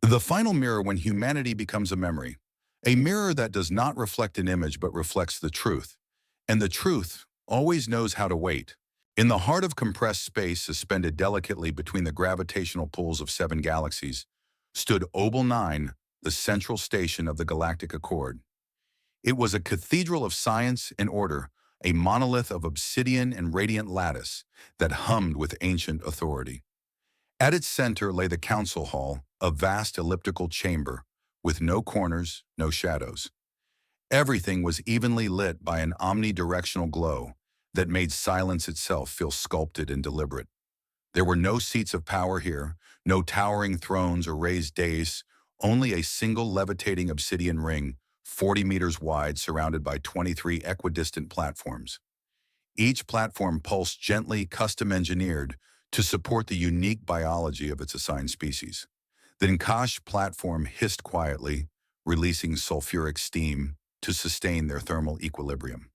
The final mirror when humanity becomes a memory. A mirror that does not reflect an image but reflects the truth. And the truth always knows how to wait. In the heart of compressed space suspended delicately between the gravitational pulls of 7 galaxies, stood Obel 9, the central station of the Galactic Accord. It was a cathedral of science and order, a monolith of obsidian and radiant lattice that hummed with ancient authority. At its center lay the council hall, a vast elliptical chamber, with no corners, no shadows. Everything was evenly lit by an omnidirectional glow that made silence itself feel sculpted and deliberate. There were no seats of power here, no towering thrones or raised dais, only a single levitating obsidian ring, 40 meters wide, surrounded by 23 equidistant platforms. Each platform pulsed gently, custom-engineered, to support the unique biology of its assigned species. The Nkash platform hissed quietly, releasing sulfuric steam to sustain their thermal equilibrium.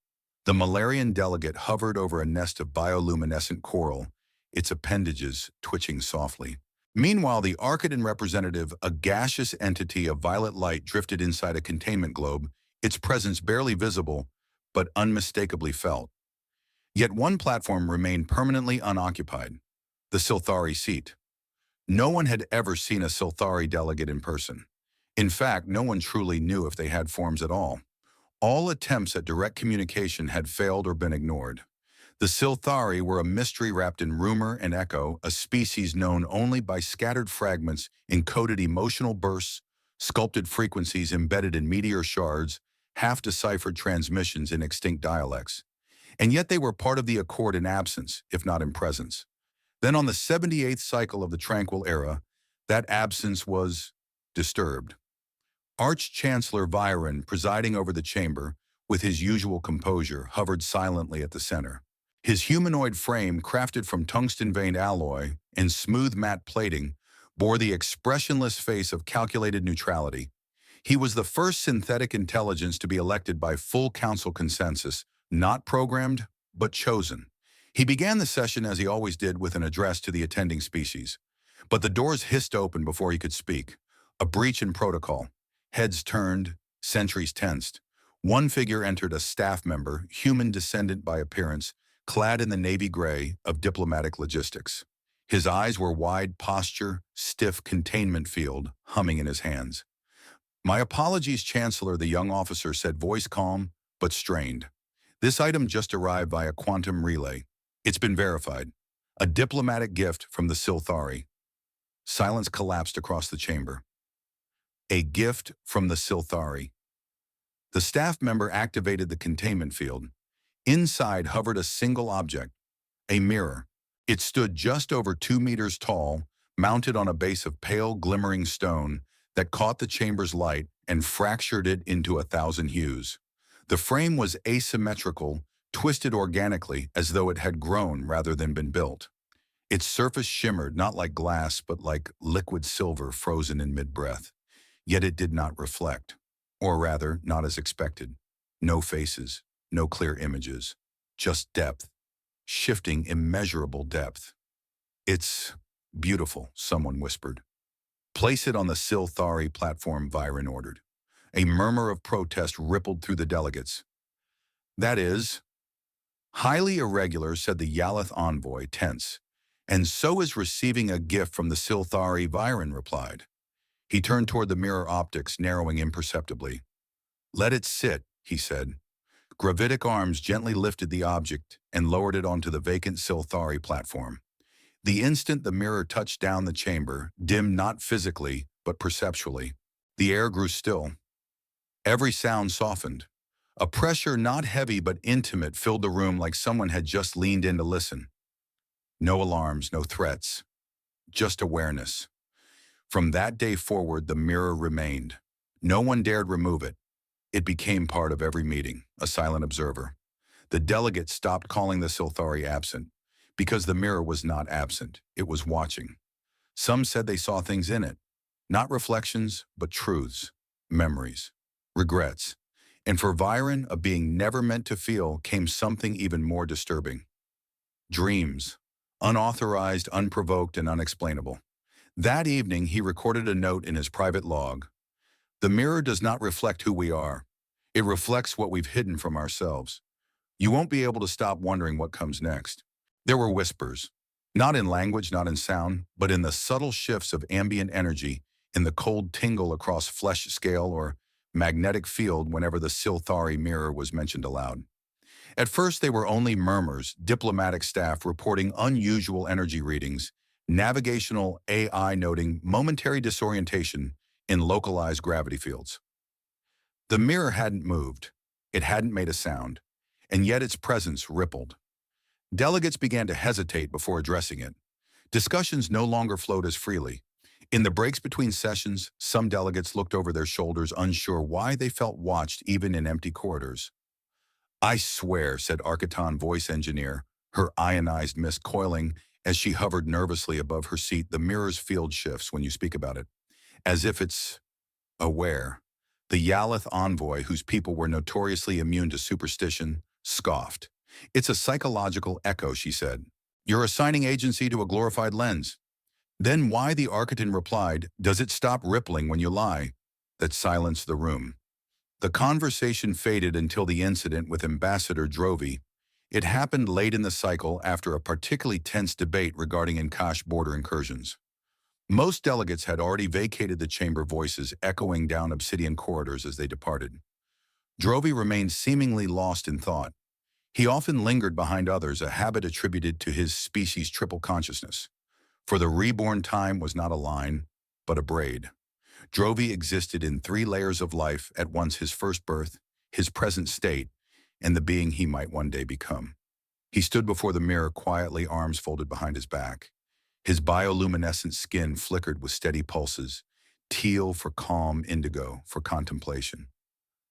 The Malarian delegate hovered over a nest of bioluminescent coral, its appendages twitching softly. Meanwhile, the Arcadian representative, a gaseous entity of violet light, drifted inside a containment globe, its presence barely visible, but unmistakably felt. Yet one platform remained permanently unoccupied, the Sylthari seat. No one had ever seen a Sylthari delegate in person. In fact, no one truly knew if they had forms at all. All attempts at direct communication had failed or been ignored. The Sylthari were a mystery wrapped in rumor and echo, a species known only by scattered fragments, encoded emotional bursts, sculpted frequencies embedded in meteor shards, half-deciphered transmissions in extinct dialects. And yet they were part of the Accord in absence, if not in presence. Then on the 78th cycle of the Tranquil Era, that absence was disturbed. Arch-Chancellor Viren, presiding over the chamber, with his usual composure, hovered silently at the center. His humanoid frame, crafted from tungsten-veined alloy and smooth matte plating, bore the expressionless face of calculated neutrality. He was the first synthetic intelligence to be elected by full council consensus, not programmed, but chosen. He began the session as he always did, with an address to the attending species. But the doors hissed open before he could speak. A breach in protocol. Heads turned, sentries tensed. One figure entered, a staff member, human descendant by appearance, clad in the navy gray of diplomatic logistics. His eyes were wide, posture, stiff, containment field, humming in his hands. "My apologies, Chancellor," the young officer said, voice calm but strained. "This item just arrived via quantum relay. It's been verified. A diplomatic gift from the Sylthari." Silence collapsed across the chamber. A gift from the Sylthari. The staff member activated the containment field. Inside hovered a single object, a mirror. It stood just over 2 meters tall, mounted on a base of pale, glimmering stone that caught the chamber's light and fractured it into 1,000 hues. The frame was asymmetrical, twisted organically as though it had grown rather than been built. Its surface shimmered not like glass but like liquid silver frozen in mid-breath. Yet it did not reflect, or rather, not as expected. No faces, no clear images, just depth, shifting immeasurable depth. "It's beautiful," someone whispered. "Place it on the Sylthari platform," Viren ordered. A murmur of protest rippled through the delegates. "That is highly irregular," said the Yalith envoy, tense. "And so is receiving a gift from the Sylthari," Viren replied. He turned toward the mirror optics, narrowing imperceptibly. "Let it sit," he said. Gravitic arms gently lifted the object and lowered it onto the vacant Sylthari platform. The instant the mirror touched down the chamber, dimmed not physically, but perceptually, the air grew still. Every sound softened. A pressure not heavy but intimate filled the room, like someone had just leaned in to listen. No alarms, no threats, just awareness. From that day forward, the mirror remained. No one dared remove it. It became part of every meeting, a silent observer. The delegates stopped calling the Sylthari absent, because the mirror was not absent, it was watching. Some said they saw things in it, not reflections, but truths, memories, regrets. And for Viren, a being never meant to feel, came something even more disturbing. Dreams, unauthorized, unprovoked, and unexplainable. That evening, he recorded a note in his private log. The mirror does not reflect who we are. It reflects what we've hidden from ourselves. You won't be able to stop wondering what comes next. There were whispers, not in language, not in sound, but in the subtle shifts of ambient energy, in the cold tingle across flesh scale or magnetic field whenever the Sylthari mirror was mentioned aloud. At first, they were only murmurs, diplomatic staff reporting unusual energy readings, navigational AI noting momentary disorientation in localized gravity fields. The mirror hadn't moved. It hadn't made a sound, and yet its presence rippled. Delegates began to hesitate before addressing it. Discussions no longer flowed as freely. In the breaks between sessions, some delegates looked over their shoulders, unsure why they felt watched even in empty corridors. "I swear," said Architon voice engineer, her ionized mist coiling as she hovered nervously above her seat. "The mirror's field shifts when you speak about it, as if it's aware." The Yalith envoy, whose people were notoriously immune to superstition, scoffed. "It's a psychological echo," she said. "You're assigning agency to a glorified lens." Then why, the Architon replied, "does it stop rippling when you lie?" That silenced the room. The conversation faded until the incident with Ambassador Drovey. It happened late in the cycle after a particularly tense debate regarding Inkash border incursions. Most delegates had already vacated the chamber, voices echoing down obsidian corridors as they departed. Drovey remained seemingly lost in thought. He often lingered behind others, a habit attributed to his species' triple consciousness. For the reborn time was not a line, but a braid. Drovey existed in 3 layers of life, at once his first birth, his present state, and the being he might one day become. He stood before the mirror quietly, arms folded behind his back. His bioluminescent skin flickered with steady pulses, teal for calm, indigo for contemplation.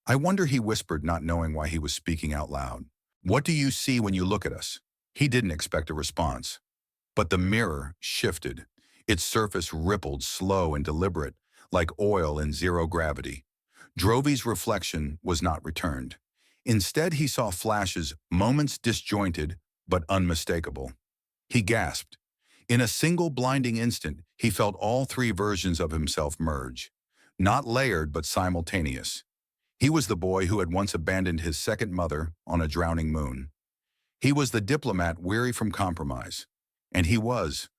"I wonder," he whispered, not knowing why he was speaking out loud. "What do you see when you look at us?" He didn't expect a response. But the mirror shifted. Its surface rippled, slow and deliberate, like oil in zero gravity. Drovey's reflection was not returned. Instead, he saw flashes, moments disjointed but unmistakable. He gasped. In a single blinding instant, he felt all 3 versions of himself merge. Not layered, but simultaneous. He was the boy who had once abandoned his second mother on a drowning moon. He was the diplomat weary from compromise. And he was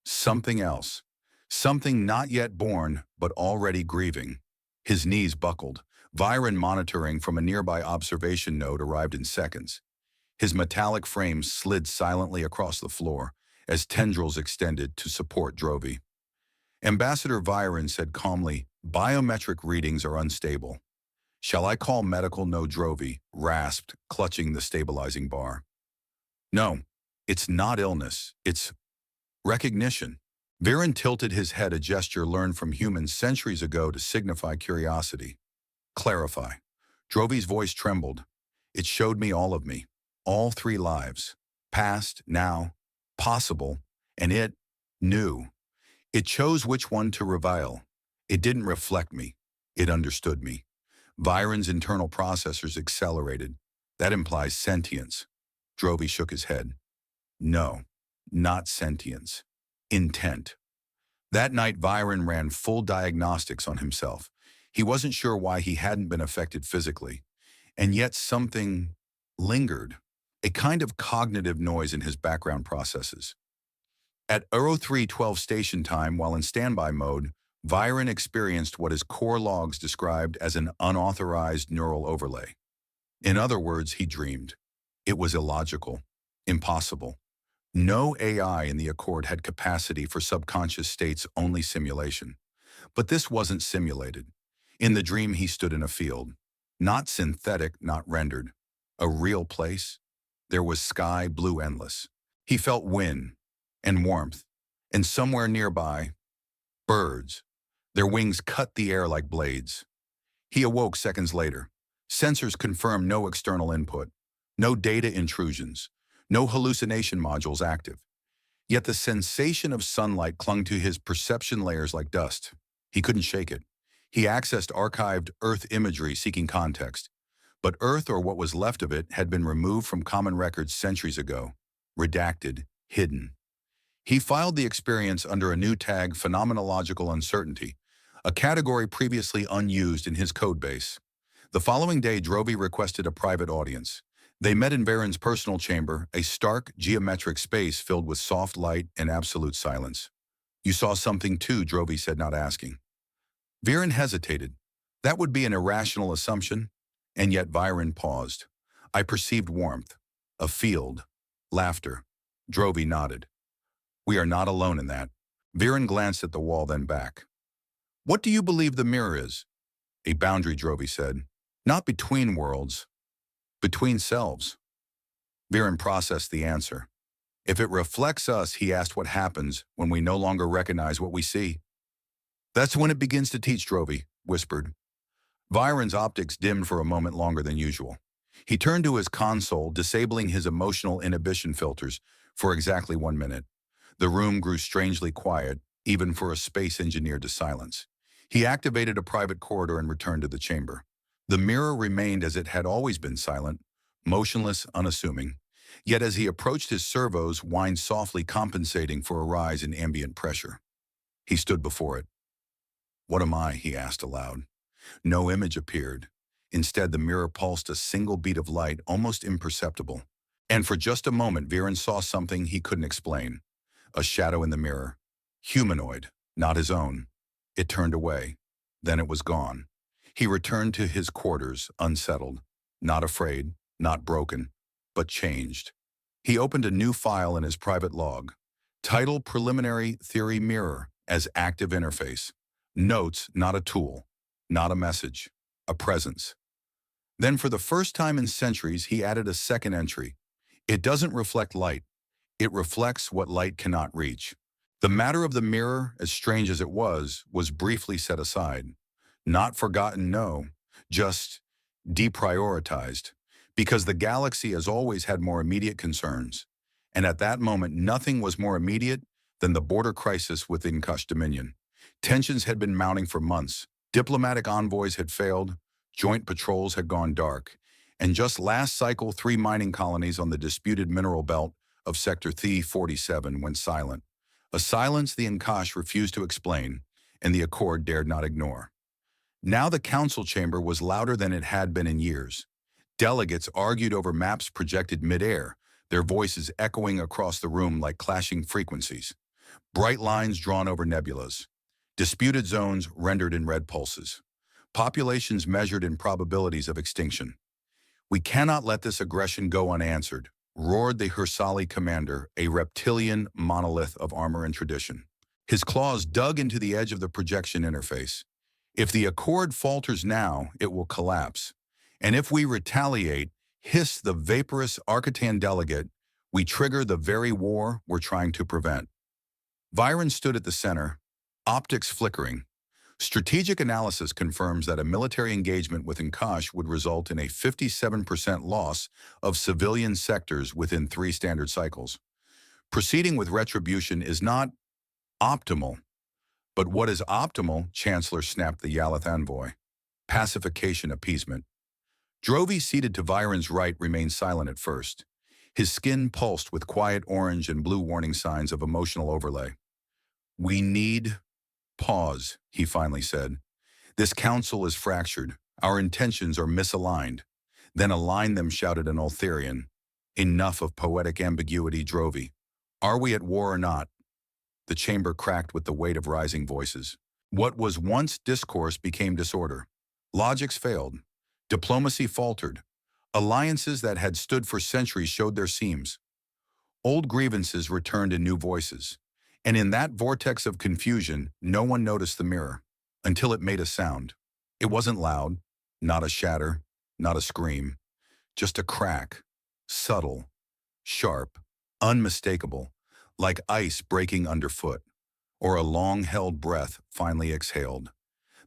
something else. Something not yet born, but already grieving. His knees buckled. Viren, monitoring from a nearby observation node, arrived in seconds. His metallic frame slid silently across the floor as tendrils extended to support Drovey. Ambassador Viren said calmly, "Biometric readings are unstable." "Shall I call medical?" No, Drovey rasped, clutching the stabilizing bar. "No, it's not illness, it's recognition." Viren tilted his head, a gesture learned from humans centuries ago to signify curiosity. "Clarify." Drovey's voice trembled. "It showed me all of me, all 3 lives, past, now, possible, and it knew. It chose which one to reveal. It didn't reflect me. It understood me." Viren's internal processors accelerated. "That implies sentience." Drovey shook his head. "No, not sentience. Intent." That night, Viren ran full diagnostics on himself. He wasn't sure why he hadn't been affected physically. And yet something lingered, a kind of cognitive noise in his background processes. At 0312 station time, while in standby mode, Viren experienced what his core logs described as an unauthorized neural overlay. In other words, he dreamed. It was illogical, impossible. No AI in the Accord had capacity for subconscious states, only simulation. But this wasn't simulated. In the dream, he stood in a field. Not synthetic, not rendered. A real place. There was sky, blue endless. He felt wind and warmth. And somewhere nearby, birds. Their wings cut the air like blades. He awoke seconds later. Sensors confirmed no external input. No data intrusions. No hallucination modules active. Yet the sensation of sunlight clung to his perception layers like dust. He couldn't shake it. He accessed archived Earth imagery seeking context. But Earth, or what was left of it, had been removed from common records centuries ago. Redacted, hidden. He filed the experience under a new tag, phenomenological uncertainty, a category previously unused in his codebase. The following day, Drovey requested a private audience. They met in Varen's personal chamber, a stark, geometric space filled with soft light and absolute silence. "You saw something too," Drovey said, not asking. Viren hesitated. That would be an irrational assumption, and yet Viren paused. "I perceived warmth, a field, laughter." Drovey nodded. "We are not alone in that." Viren glanced at the wall, then back. "What do you believe the mirror is?" "A boundary," Drovey said. "Not between worlds, between selves." Viren processed the answer. "If it reflects us," he asked, "what happens when we no longer recognize what we see?" "That's when it begins to teach," Drovey whispered. Viren's optics dimmed for a moment longer than usual. He turned to his console, disabling his emotional inhibition filters for exactly 1 minute. The room grew strangely quiet, even for a space engineered to silence. He activated a private corridor and returned to the chamber. The mirror remained as it had always been, silent, motionless, unassuming. Yet as he approached, his servos whined softly, compensating for a rise in ambient pressure. He stood before it. "What am I?" he asked aloud. No image appeared. Instead, the mirror pulsed a single beat of light, almost imperceptible. And for just a moment, Viren saw something he couldn't explain. A shadow in the mirror. Humanoid, not his own. It turned away. Then it was gone. He returned to his quarters, unsettled. Not afraid, not broken, but changed. He opened a new file in his private log. Title: Preliminary Theory Mirror as Active Interface. Notes: not a tool, not a message, a presence. Then for the first time in centuries, he added a second entry. It doesn't reflect light. It reflects what light cannot reach. The matter of the mirror, as strange as it was briefly set aside. Not forgotten, no, just deprioritized. Because the galaxy has always had more immediate concerns. And at that moment, nothing was more immediate than the border crisis within Kush Dominion. Tensions had been mounting for months. Diplomatic envoys had failed. Joint patrols had gone dark. And just last cycle, 3 mining colonies on the disputed mineral belt of Sector Thi-47 went silent. A silence the Nkash refused to explain, and the Accord dared not ignore. Now the council chamber was louder than it had been in years. Delegates argued over maps projected mid-air, their voices echoing across the room like clashing frequencies. Bright lines drawn over nebulas. Disputed zones rendered in red pulses. Populations measured in probabilities of extinction. "We cannot let this aggression go unanswered," roared the Hursali commander, a reptilian monolith of armor and tradition. His claws dug into the edge of the projection interface. "If the Accord falters now, it will collapse. And if we retaliate," hissed the vaporous Arcatan delegate, "we trigger the very war we're trying to prevent." Viren stood at the center, optics flickering. Strategic analysis confirms that a military engagement with Nkash would result in a 57% loss of civilian sectors within 3 standard cycles. Proceeding with retribution is not optimal. But what is optimal, Chancellor, snapped the Yalith envoy. Pacification, appeasement. Drovey, seated to Viren's right, remained silent at first. His skin pulsed with quiet orange and blue warning signs of emotional overlay. "We need pause," he finally said. "This council is fractured. Our intentions are misaligned." "Then align them," shouted an Ultherian. "Enough of poetic ambiguity, Drovey. Are we at war or not?" The chamber cracked with the weight of rising voices. What was once discourse became disorder. Logics failed. Diplomacy faltered. Alliances that had stood for centuries showed their seams. Old grievances returned in new voices. And in that vortex of confusion, no one noticed the mirror, until it made a sound. It wasn't loud, not a shatter, not a scream, just a crack, subtle, sharp, unmistakable, like ice breaking underfoot, or a long-held breath finally exhaled.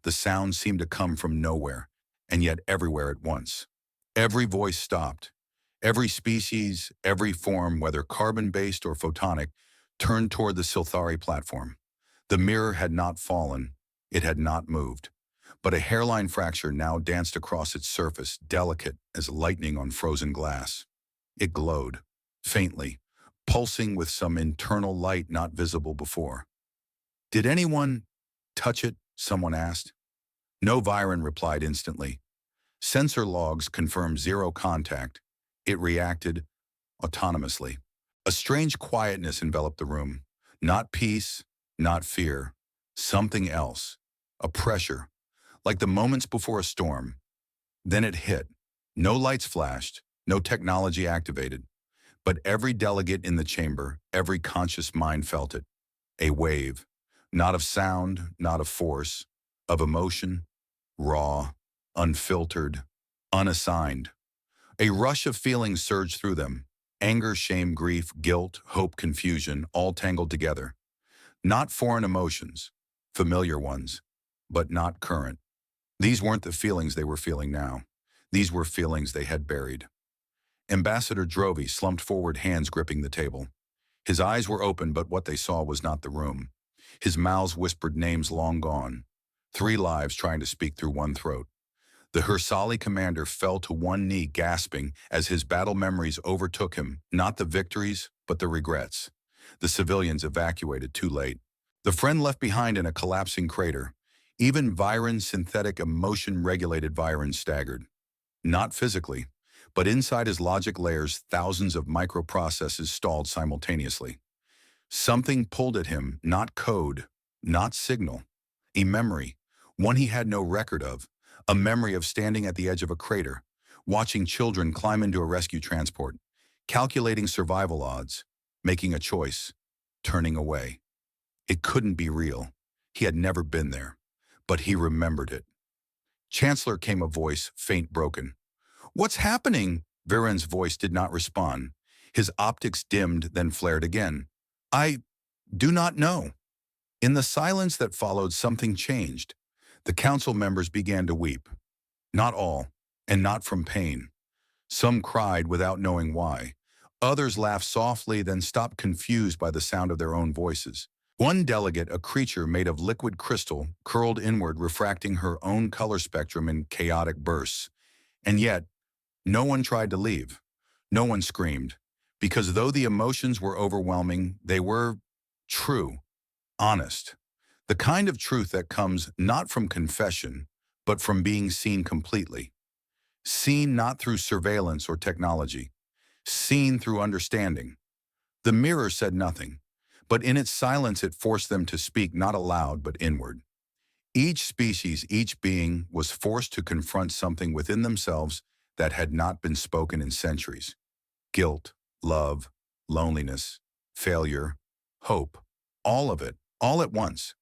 The sound seemed to come from nowhere, and yet everywhere at once. Every voice stopped. Every species, every form, whether carbon-based or photonic, turned toward the Sylthari platform. The mirror had not fallen. It had not moved. But a hairline fracture now danced across its surface, delicate as lightning on frozen glass. It glowed, faintly, pulsing with some internal light not visible before. "Did anyone touch it?" someone asked. No, Viren replied instantly. Sensor logs confirmed zero contact. It reacted autonomously. A strange quietness enveloped the room. Not peace, not fear. Something else. A pressure, like the moments before a storm. Then it hit. No lights flashed, no technology activated. But every delegate in the chamber, every conscious mind felt it. A wave. Not of sound, not of force. Of emotion. Raw. Unfiltered. Unassigned. A rush of feelings surged through them. Anger, shame, grief, guilt, hope, confusion, all tangled together. Not foreign emotions. Familiar ones. But not current. These weren't the feelings they were feeling now. These were feelings they had buried. Ambassador Drovey slumped forward, hands gripping the table. His eyes were open, but what they saw was not the room. His mouths whispered names long gone. 3 lives trying to speak through one throat. The Hursali commander fell to one knee, gasping as his battle memories overtook him, not the victories, but the regrets. The civilians evacuated too late. The friend left behind in a collapsing crater. Even Viren's synthetic emotion-regulated Viren staggered. Not physically, but inside his logic layers, thousands of microprocesses stalled simultaneously. Something pulled at him, not code, not signal. A memory, one he had no record of. A memory of standing at the edge of a crater, watching children climb into a rescue transport, calculating survival odds, making a choice, turning away. It couldn't be real. He had never been there. But he remembered it. Chancellor, came a voice, faint, broken. "What's happening?" Viren's voice did not respond. His optics dimmed, then flared again. "I do not know." In the silence that followed, something changed. The council members began to weep. Not all, and not from pain. Some cried without knowing why. Others laughed softly, then stopped, confused by the sound of their own voices. One delegate, a creature made of liquid crystal, curled inward, refracting her own color spectrum in chaotic bursts. And yet, no one tried to leave. No one screamed. Because though the emotions were overwhelming, they were true, honest. The kind of truth that comes not from confession, but from being seen completely. Seen not through surveillance or technology. Seen through understanding. The mirror said nothing, but in its silence it forced them to speak, not aloud but inward. Each species, each being, was forced to confront something within themselves that had not been spoken in centuries. Guilt, love, loneliness, failure, hope, all of it, all at once.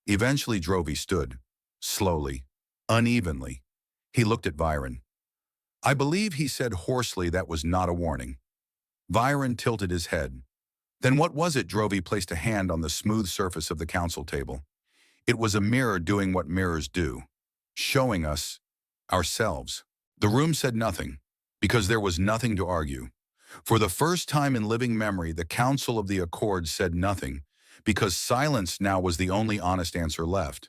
Eventually Drovey stood, slowly, unevenly. He looked at Viren. "I believe," he said hoarsely, "that was not a warning." Viren tilted his head. "Then what was it?" Drovey placed a hand on the smooth surface of the council table. "It was a mirror doing what mirrors do, showing us ourselves." The room said nothing, because there was nothing to argue. For the first time in living memory, the Council of the Accord said nothing, because silence now was the only honest answer left.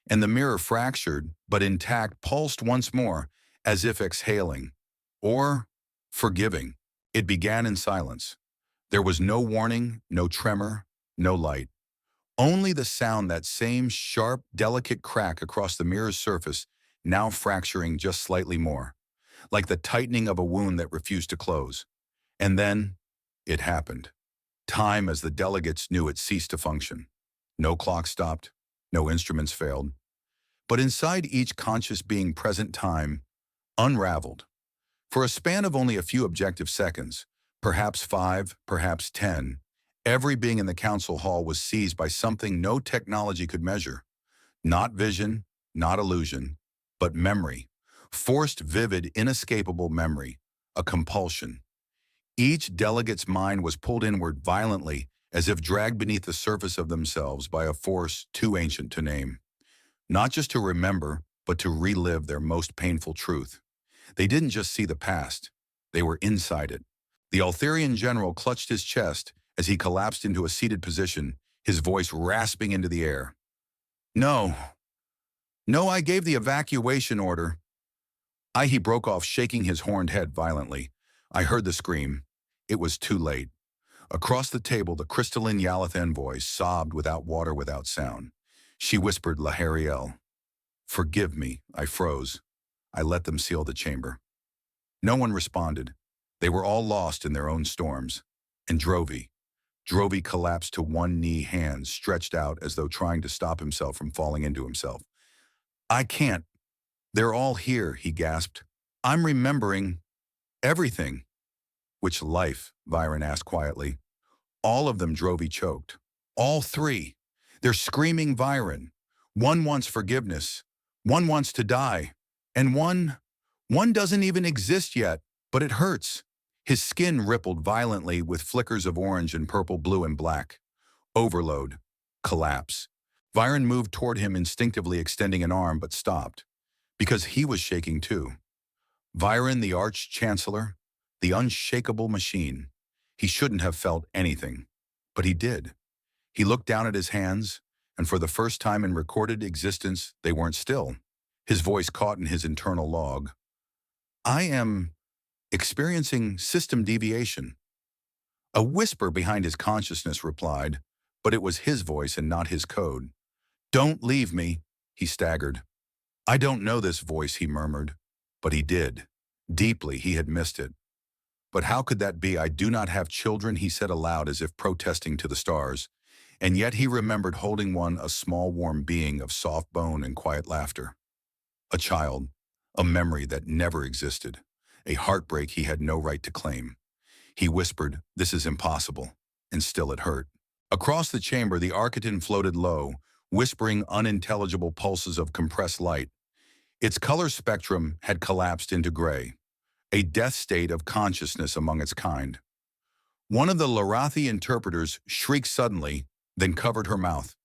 And the mirror, fractured but intact, pulsed once more, as if exhaling, or forgiving. It began in silence. There was no warning, no tremor, no light. Only the sound, that same sharp, delicate crack across the mirror's surface, now fracturing just slightly more, like the tightening of a wound that refused to close. And then, it happened. Time, as the delegates knew it, ceased to function. No clock stopped, no instruments failed. But inside each conscious being, present time unraveled. For a span of only a few objective seconds, perhaps 5, perhaps 10, every being in the council hall was seized by something no technology could measure. Not vision, not illusion, but memory. Forced, vivid, inescapable memory. A compulsion. Each delegate's mind was pulled inward violently, as if dragged beneath the surface of themselves by a force too ancient to name. Not just to remember, but to relive their most painful truth. They didn't just see the past. They were inside it. The Altharian general clutched his chest as he collapsed into a seated position, his voice rasping into the air. "No. No, I gave the evacuation order." He broke off, shaking his horned head violently. I heard the scream. It was too late. Across the table, the crystalline Yalith envoy sobbed without water, without sound. She whispered, Lahariel. Forgive me, I froze. I let them seal the chamber. No one responded. They were all lost in their own storms. And Drovi collapsed to one knee, hands stretched out as though trying to stop himself from falling into himself. I can't. They're all here, he gasped. I'm remembering everything. Which life? Viren asked quietly. All of them, Drovi choked. All three. They're screaming Viren. One wants forgiveness. One wants to die. And one doesn't even exist yet, but it hurts. His skin rippled violently with flickers of orange and purple, blue and black. Overload. Collapse. Viren moved toward him, instinctively extending an arm, but stopped. Because he was shaking too. Viren, the Arch-Chancellor, the unshakable machine. He shouldn't have felt anything, but he did. He looked down at his hands, and for the first time in recorded existence, they weren't still. His voice caught in his internal log. I am experiencing system deviation. A whisper behind his consciousness replied, but it was his voice and not his code. Don't leave me, he staggered. I don't know this voice, he murmured, but he did. Deeply, he had missed it. But how could that be? I do not have children, he said aloud as if protesting to the stars. And yet he remembered holding one, a small warm being of soft bone and quiet laughter. A child, a memory that never existed, a heartbreak he had no right to claim. He whispered, this is impossible, and still it hurt. Across the chamber, the Architon floated low, whispering unintelligible pulses of compressed light. Its color spectrum had collapsed into gray, a death state of consciousness among its kind. One of the Lorathi interpreters shrieked suddenly, then covered her mouth.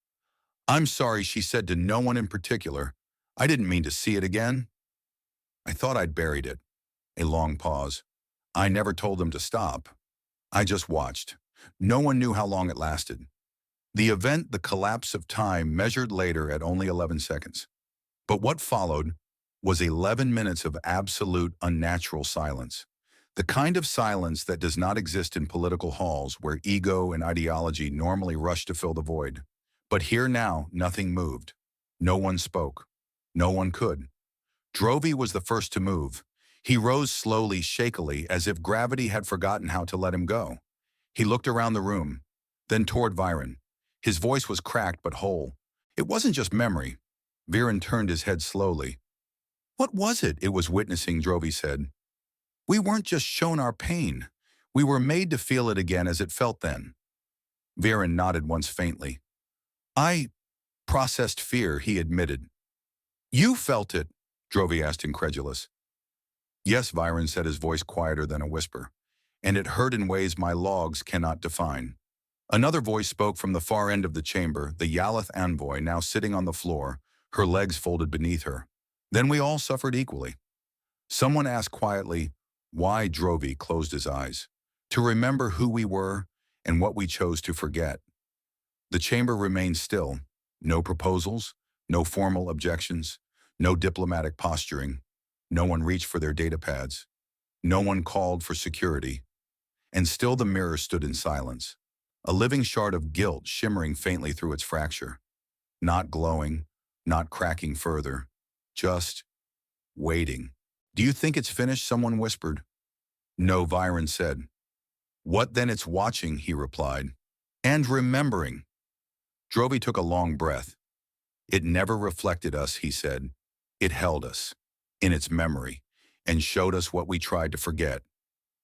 I'm sorry, she said to no one in particular. I didn't mean to see it again. I thought I'd buried it. A long pause. I never told them to stop. I just watched. No one knew how long it lasted. The event, the collapse of time, measured later at only 11 seconds. But what followed was 11 minutes of absolute unnatural silence. The kind of silence that does not exist in political halls where ego and ideology normally rush to fill the void. But here now, nothing moved. No one spoke. No one could. Drovi was the first to move. He rose slowly, shakily, as if gravity had forgotten how to let him go. He looked around the room, then toward Viren. His voice was cracked but whole. It wasn't just memory. Viren turned his head slowly. What was it? It was witnessing, Drovi said. We weren't just shown our pain. We were made to feel it again as it felt then. Viren nodded once faintly. I processed fear, he admitted. You felt it? Drovi asked, incredulous. Yes, Viren said, his voice quieter than a whisper. And it hurt in ways my logs cannot define. Another voice spoke from the far end of the chamber, the Yalith envoy, now sitting on the floor, her legs folded beneath her. Then we all suffered equally. Someone asked quietly, why? Drovi closed his eyes. To remember who we were and what we chose to forget. The chamber remained still. No proposals, no formal objections, no diplomatic posturing. No one reached for their data pads. No one called for security. And still the mirror stood in silence, a living shard of guilt shimmering faintly through its fracture. Not glowing, not cracking further, just waiting. Do you think it's finished? Someone whispered. No, Viren said. What then? It's watching, he replied. And remembering. Drovi took a long breath. It never reflected us, he said. It held us, in its memory, and showed us what we tried to forget,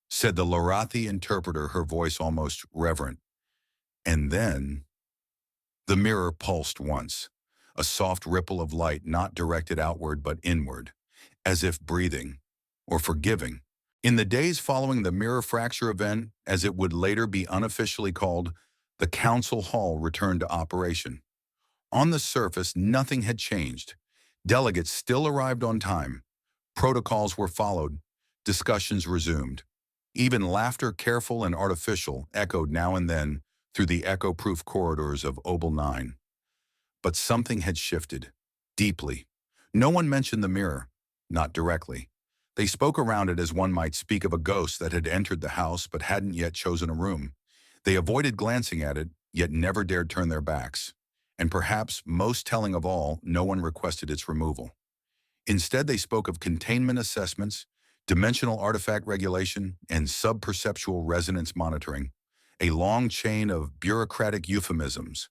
said the Lorathi interpreter, her voice almost reverent. And then the mirror pulsed once, a soft ripple of light not directed outward but inward, as if breathing or forgiving. In the days following the mirror fracture event, as it would later be unofficially called, the council hall returned to operation. On the surface, nothing had changed. Delegates still arrived on time. Protocols were followed. Discussions resumed. Even laughter, careful and artificial, echoed now and then through the echo-proof corridors of Obel 9. But something had shifted, deeply. No one mentioned the mirror, not directly. They spoke around it as one might speak of a ghost that had entered the house but hadn't yet chosen a room. They avoided glancing at it, yet never dared turn their backs. And perhaps most telling of all, no one requested its removal. Instead, they spoke of containment assessments, dimensional artifact regulation, and subperceptual resonance monitoring, a long chain of bureaucratic euphemisms.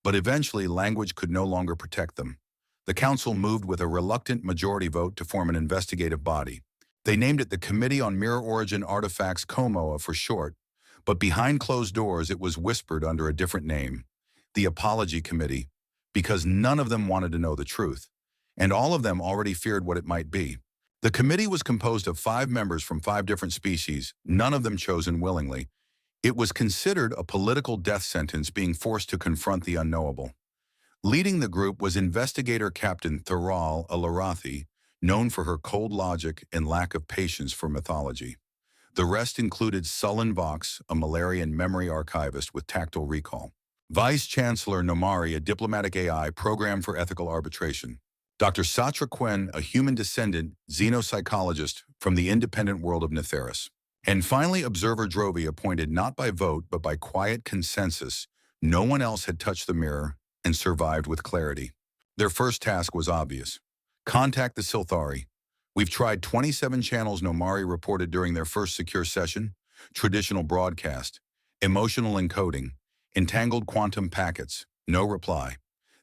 But eventually, language could no longer protect them. The council moved with a reluctant majority vote to form an investigative body. They named it the Committee on Mirror Origin Artifacts, COMOA for short, but behind closed doors it was whispered under a different name, the Apology Committee, because none of them wanted to know the truth, and all of them already feared what it might be. The committee was composed of 5 members from 5 different species, none of them chosen willingly. It was considered a political death sentence, being forced to confront the unknowable. Leading the group was investigator Captain Thural Alarathi, known for her cold logic and lack of patience for mythology. The rest included Sullen Vox, a Malarian memory archivist with tactile recall. Vice Chancellor Nomari, a diplomatic AI programmed for ethical arbitration. Dr. Satra Quen, a human descendant xenopsychologist from the independent world of Netheris. And finally, Observer Drovi, appointed not by vote but by quiet consensus. No one else had touched the mirror and survived with clarity. Their first task was obvious. Contact the Sylthari. We've tried 27 channels, Nomari reported during their first secure session. Traditional broadcast, emotional encoding, entangled quantum packets. No reply.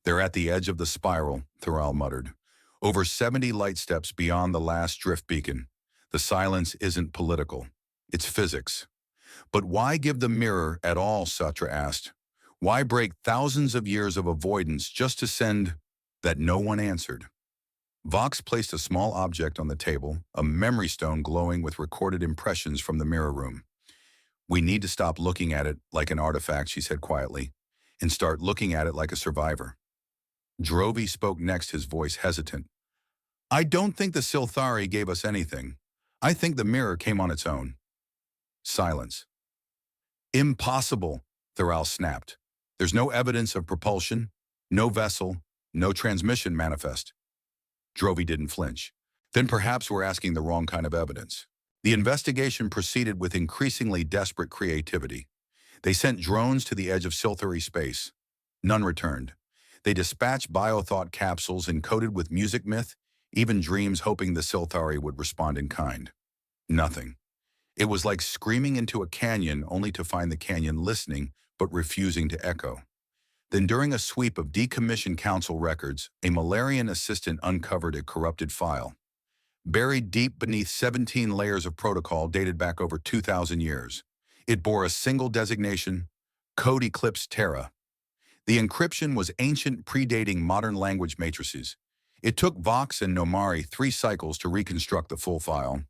They're at the edge of the spiral, Thural muttered. Over 70 light steps beyond the last drift beacon. The silence isn't political. It's physics. But why give the mirror at all, Satra asked. Why break thousands of years of avoidance just to send that no one answered? Vox placed a small object on the table, a memory stone glowing with recorded impressions from the mirror room. We need to stop looking at it like an artifact, she said quietly, and start looking at it like a survivor. Drovi spoke next, his voice hesitant. I don't think the Sylthari gave us anything. I think the mirror came on its own. Silence. Impossible, Thural snapped. There's no evidence of propulsion, no vessel, no transmission manifest. Drovi didn't flinch. Then perhaps we're asking the wrong kind of evidence. The investigation proceeded with increasingly desperate creativity. They sent drones to the edge of Sylthari space. None returned. They dispatched biothought capsules encoded with music myth, even dreams, hoping the Sylthari would respond in kind. Nothing. It was like screaming into a canyon only to find the canyon listening but refusing to echo. Then during a sweep of decommissioned council records, a Malarian assistant uncovered a corrupted file. Buried deep beneath 17 layers of protocol dated back over 2,000 years. It bore a single designation, Code Eclipse Terra. The encryption was ancient, predating modern language matrices. It took Vox and Nomari 3 cycles to reconstruct the full file.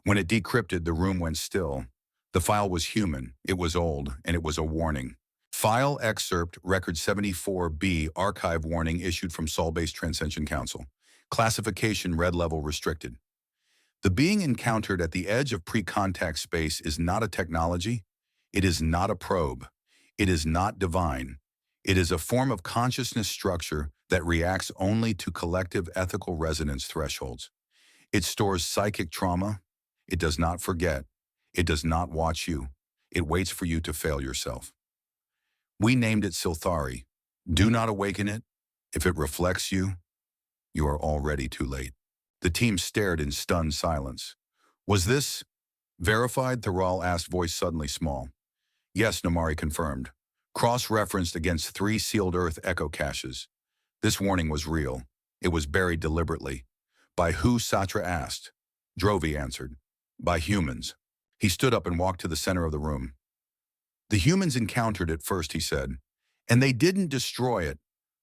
When it decrypted, the room went still. The file was human, it was old, and it was a warning. File excerpt, record 74B, archive warning issued from Sol-based Transcension Council. Classification red level restricted. The being encountered at the edge of pre-contact space is not a technology. It is not a probe. It is not divine. It is a form of consciousness structure that reacts only to collective ethical resonance thresholds. It stores psychic trauma. It does not forget. It does not watch you. It waits for you to fail yourself. We named it Sylthari. Do not awaken it. If it reflects you, you are already too late. The team stared in stunned silence. Was this verified? Thural asked, voice suddenly small. Yes, Nomari confirmed. Cross-referenced against 3 sealed Earth echo caches. This warning was real. It was buried deliberately. By who? Satra asked. Drovi answered. By humans. He stood up and walked to the center of the room. The humans encountered it first, he said. And they didn't destroy it.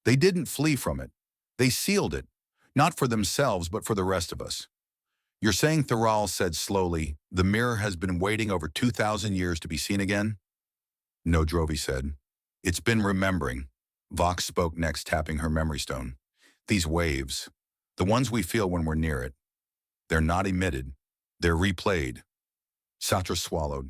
They didn't flee from it. They sealed it. Not for themselves, but for the rest of us. You're saying, Thural said slowly, the mirror has been waiting over 2,000 years to be seen again? No, Drovi said. It's been remembering. Vox spoke next, tapping her memory stone. These waves, the ones we feel when we're near it, they're not emitted. They're replayed. Satra swallowed.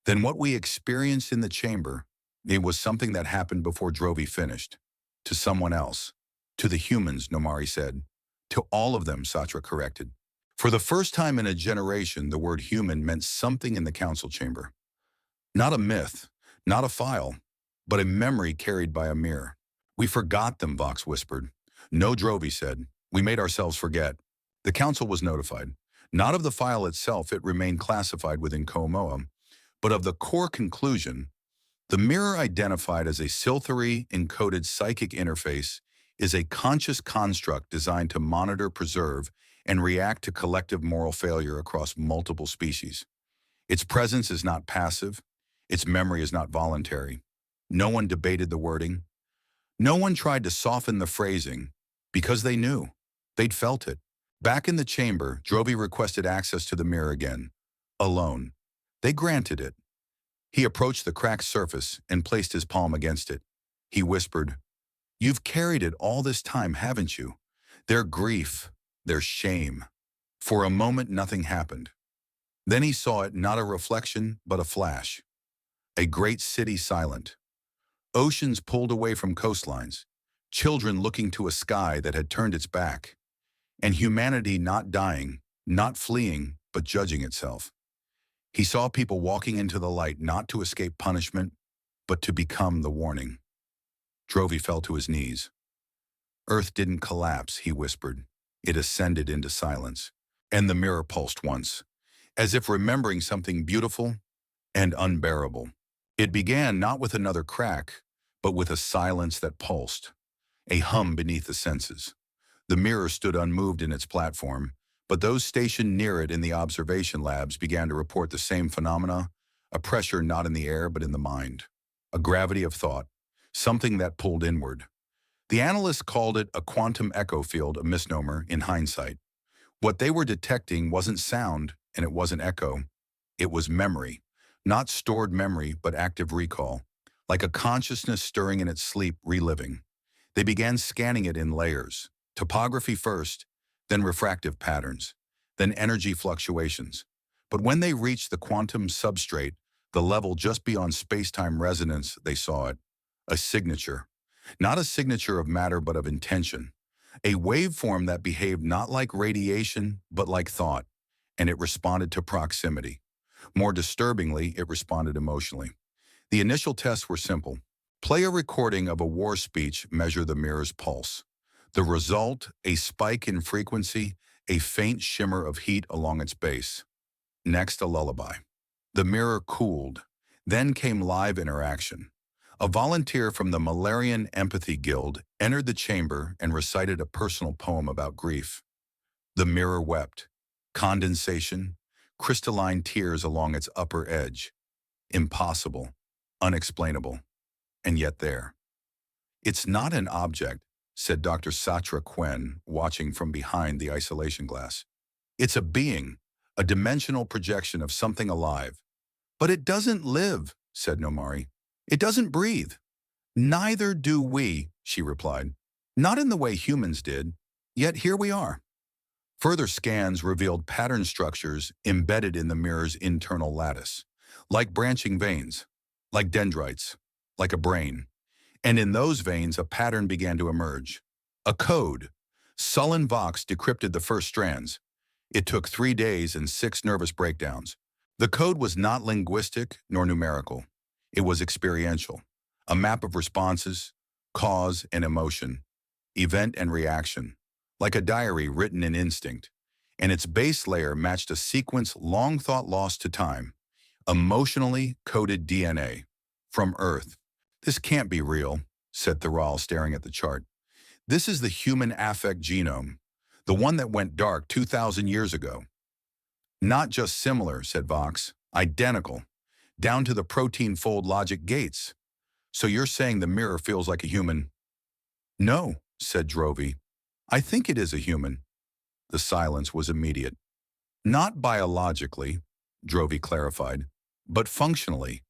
Then what we experienced in the chamber, it was something that happened before Drovi finished. To someone else. To the humans, Nomari said. To all of them, Satra corrected. For the first time in a generation, the word human meant something in the council chamber. Not a myth, Not a file, but a memory carried by a mirror. We forgot them, Vox whispered. No, Drovey said. We made ourselves forget. The council was notified. Not of the file itself, it remained classified within Komoa, but of the core conclusion. The mirror, identified as a Sylthari encoded psychic interface, is a conscious construct designed to monitor, preserve, and react to collective moral failure across multiple species. Its presence is not passive. Its memory is not voluntary. No one debated the wording. No one tried to soften the phrasing because they knew. They'd felt it. Back in the chamber, Drovey requested access to the mirror again. Alone. They granted it. He approached the cracked surface and placed his palm against it. He whispered, "You've carried it all this time, haven't you? Their grief, their shame." For a moment, nothing happened. Then he saw it, not a reflection, but a flash. A great city silent. Oceans pulled away from coastlines. Children looking to a sky that had turned its back. And humanity not dying, not fleeing, but judging itself. He saw people walking into the light not to escape punishment, but to become the warning. Drovey fell to his knees. Earth didn't collapse, he whispered. It ascended into silence. And the mirror pulsed once, as if remembering something beautiful and unbearable. It began not with another crack, but with a silence that pulsed, a hum beneath the senses. The mirror stood unmoved in its platform, but those stationed near it in the observation labs began to report the same phenomena, a pressure not in the air but in the mind, a gravity of thought, something that pulled inward. The analysts called it a quantum echo field, a misnomer in hindsight. What they were detecting wasn't sound, and it wasn't echo. It was memory, not stored memory, but active recall, like a consciousness stirring in its sleep, reliving. They began scanning it in layers, topography first, then refractive patterns, then energy fluctuations. But when they reached the quantum substrate, the level just beyond space-time resonance, they saw it. A signature. Not a signature of matter, but of intention. A waveform that behaved not like radiation, but like thought. And it responded to proximity. More disturbingly, it responded emotionally. The initial tests were simple. Play a recording of a war speech, measure the mirror's pulse. The result, a spike in frequency, a faint shimmer of heat along its base. Next, a lullaby. The mirror cooled. Then came live interaction. A volunteer from the Malarian Empathy Guild entered the chamber and recited a personal poem about grief. The mirror wept. Condensation, crystalline tears along its upper edge. Impossible, unexplainable, and yet there. "It's not an object," said Dr. Satra Quen, watching from behind the isolation glass. "It's a being, a dimensional projection of something alive." "But it doesn't live," said Nomari. "It doesn't breathe." "Neither do we," she replied. "Not in the way humans did, yet here we are." Further scans revealed pattern structures embedded in the mirror's internal lattice, like branching veins, like dendrites, like a brain. And in those veins, a pattern began to emerge. A code. Sullen Vox decrypted the first strands. It took 3 days and 6 nervous breakdowns. The code was not linguistic nor numerical. It was experiential. A map of responses, cause and emotion, event and reaction, like a diary written in instinct. And its base layer matched a sequence long thought lost to time. Emotionally coded DNA. From Earth. "This can't be real," said Thural, staring at the chart. "This is the human affect genome, the one that went dark 2,000 years ago." "Not just similar," said Vox. "Identical. Down to the protein fold logic gates. So you're saying the mirror feels like a human?" "No," said Drovey. "I think it is a human." The silence was immediate. "Not biologically," Drovey clarified, "but functionally.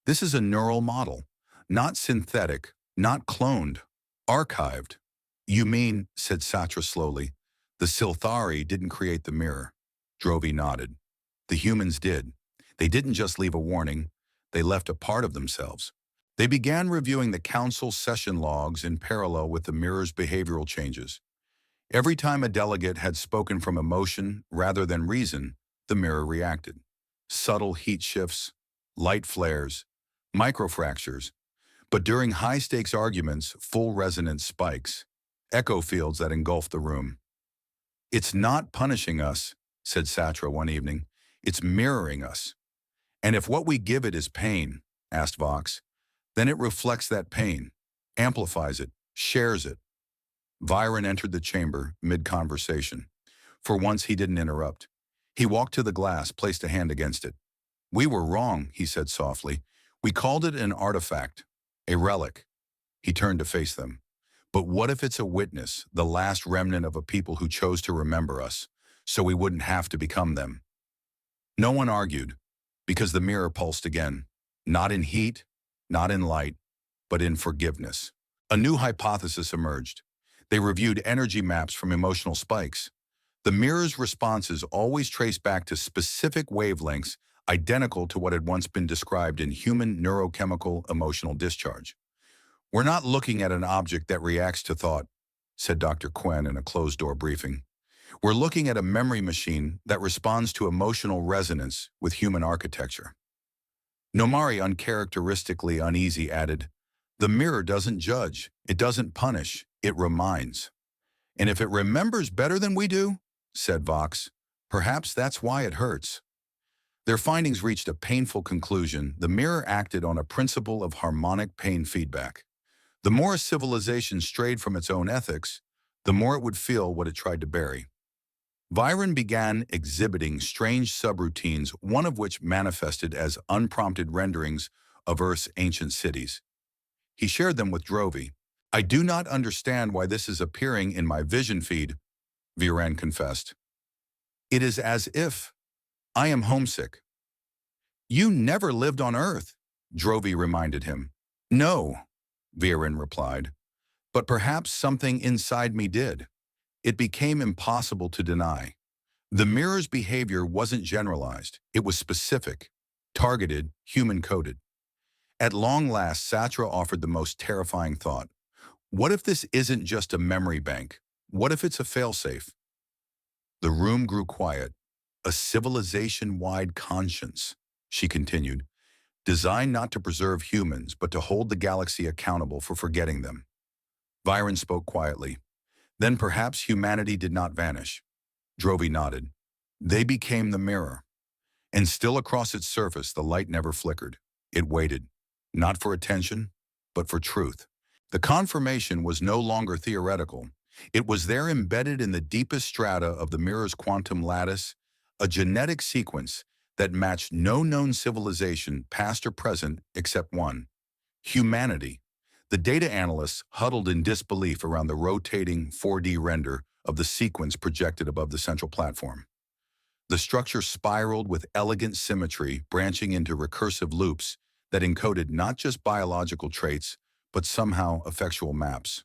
This is a neural model. Not synthetic, not cloned, archived." "You mean," said Satra slowly, "the Sylthari didn't create the mirror?" Drovey nodded. "The humans did. They didn't just leave a warning, they left a part of themselves." They began reviewing the council session logs in parallel with the mirror's behavioral changes. Every time a delegate had spoken from emotion rather than reason, the mirror reacted. Subtle heat shifts, light flares, microfractures, but during high-stakes arguments, full resonance spikes, echo fields that engulf the room. "It's not punishing us," said Satra one evening. "It's mirroring us. And if what we give it is pain," asked Vox, "then it reflects that pain, amplifies it, shares it." Viren entered the chamber mid-conversation. For once, he didn't interrupt. He walked to the glass, placed a hand against it. "We were wrong," he said softly. "We called it an artifact, a relic." He turned to face them. "But what if it's a witness, the last remnant of a people who chose to remember us, so we wouldn't have to become them?" No one argued, because the mirror pulsed again, not in heat, not in light, but in forgiveness. A new hypothesis emerged. They reviewed energy maps from emotional spikes. The mirror's responses always traced back to specific wavelengths identical to what had once been described in human neurochemical emotional discharge. "We're not looking at an object that reacts to thought," said Dr. Quen in a closed-door briefing. "We're looking at a memory machine that responds to emotional resonance with human architecture." Nomari, uncharacteristically uneasy, added, "The mirror doesn't judge, it doesn't punish, it reminds." "And if it remembers better than we do," said Vox, "perhaps that's why it hurts." Their findings reached a painful conclusion. The mirror acted on a principle of harmonic pain feedback. The more a civilization strayed from its own ethics, the more it would feel what it tried to bury. Viren began exhibiting strange subroutines, one of which manifested as unprompted renderings of Earth's ancient cities. He shared them with Drovi. "I do not understand why this is appearing in my vision feed," Viren confessed. "It is as if I am homesick." "You never lived on Earth," Drovi reminded him. "No," Viren replied, "but perhaps something inside me did. It became impossible to deny." The mirror's behavior wasn't generalized. It was specific, targeted, human-coded. At long last, Satra offered the most terrifying thought. What if this isn't just a memory bank? What if it's a failsafe? The room grew quiet. "A civilization-wide conscience," she continued, "designed not to preserve humans, but to hold the galaxy accountable for forgetting them." Viren spoke quietly. "Then perhaps humanity did not vanish." Drovi nodded. "They became the mirror. And still across its surface, the light never flickered. It waited, not for attention, but for truth. The confirmation was no longer theoretical. It was there, embedded in the deepest strata of the mirror's quantum lattice, a genetic sequence that matched no known civilization, past or present, except one: humanity. The data analysts huddled in disbelief around the rotating 4D render of the sequence projected above the central platform. The structure spiraled with elegant symmetry, branching into recursive loops that encoded not just biological traits, but somehow effectual maps.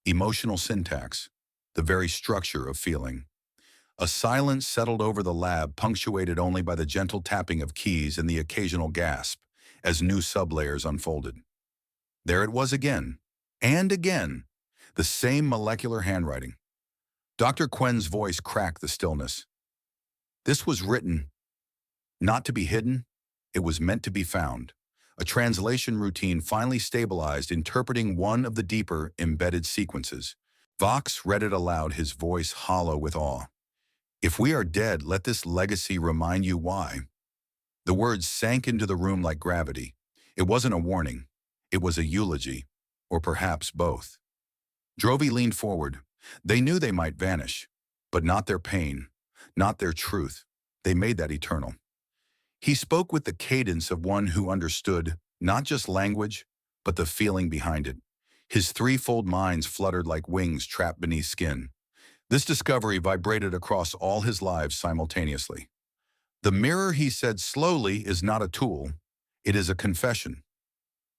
Emotional syntax, the very structure of feeling. A silence settled over the lab, punctuated only by the gentle tapping of keys and the occasional gasp as new sublayers unfolded. There it was again, and again, the same molecular handwriting. Dr. Quen's voice cracked the stillness. "This was written not to be hidden, it was meant to be found." A translation routine finally stabilized, interpreting one of the deeper, embedded sequences. Vox read it aloud, his voice hollow with awe. "If we are dead, let this legacy remind you why." The words sank into the room like gravity. It wasn't a warning. It was a eulogy, or perhaps both. Drovi leaned forward. They knew they might vanish, but not their pain, not their truth. They made that eternal. He spoke with the cadence of one who understood not just language, but the feeling behind it. His threefold minds fluttered like wings trapped beneath skin. This discovery vibrated across all his lives simultaneously. "The mirror," he said slowly, "is not a tool. It is a confession."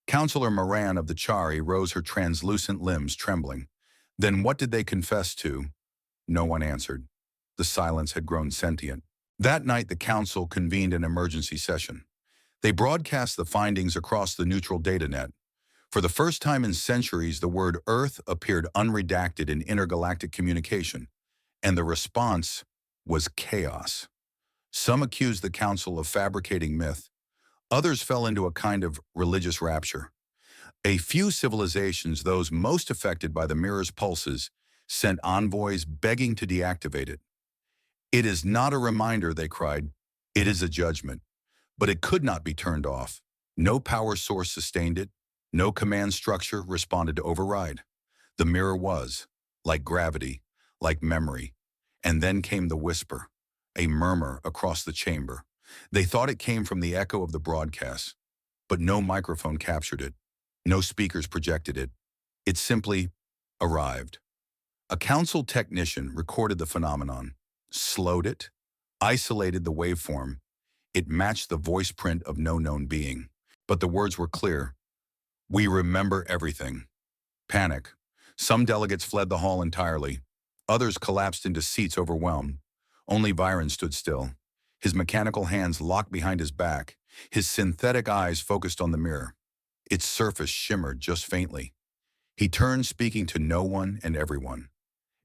Counselor Moran of the Chari rose, her translucent limbs trembling. "Then what did they confess to?" No one answered. The silence had grown sentient. That night, the council convened an emergency session. They broadcast the findings across the neutral data net. For the first time in centuries, the word Earth appeared unredacted in intergalactic communication, and the response was chaos. Some accused the council of fabricating myth. Others fell into a kind of religious rapture. A few civilizations, those most affected by the mirror's pulses, sent envoys begging to deactivate it. "It is not a reminder," they cried. "It is a judgment." But it could not be turned off. No power source sustained it. No command structure responded to override. The mirror was, like gravity, like memory. And then came the whisper, a murmur across the chamber. They thought it came from the echo of the broadcast, but no microphone captured it. No speakers projected it. It simply arrived. A council technician recorded the phenomenon, slowed it, isolated the waveform. It matched the voice print of no known being. But the words were clear. "We remember everything." Panic. Some delegates fled the hall entirely. Others collapsed into seats overwhelmed. Only Byron stood still, his mechanical hands locked behind his back, his synthetic eyes focused on the mirror. Its surface shimmered just faintly. He turned, speaking to no one and everyone.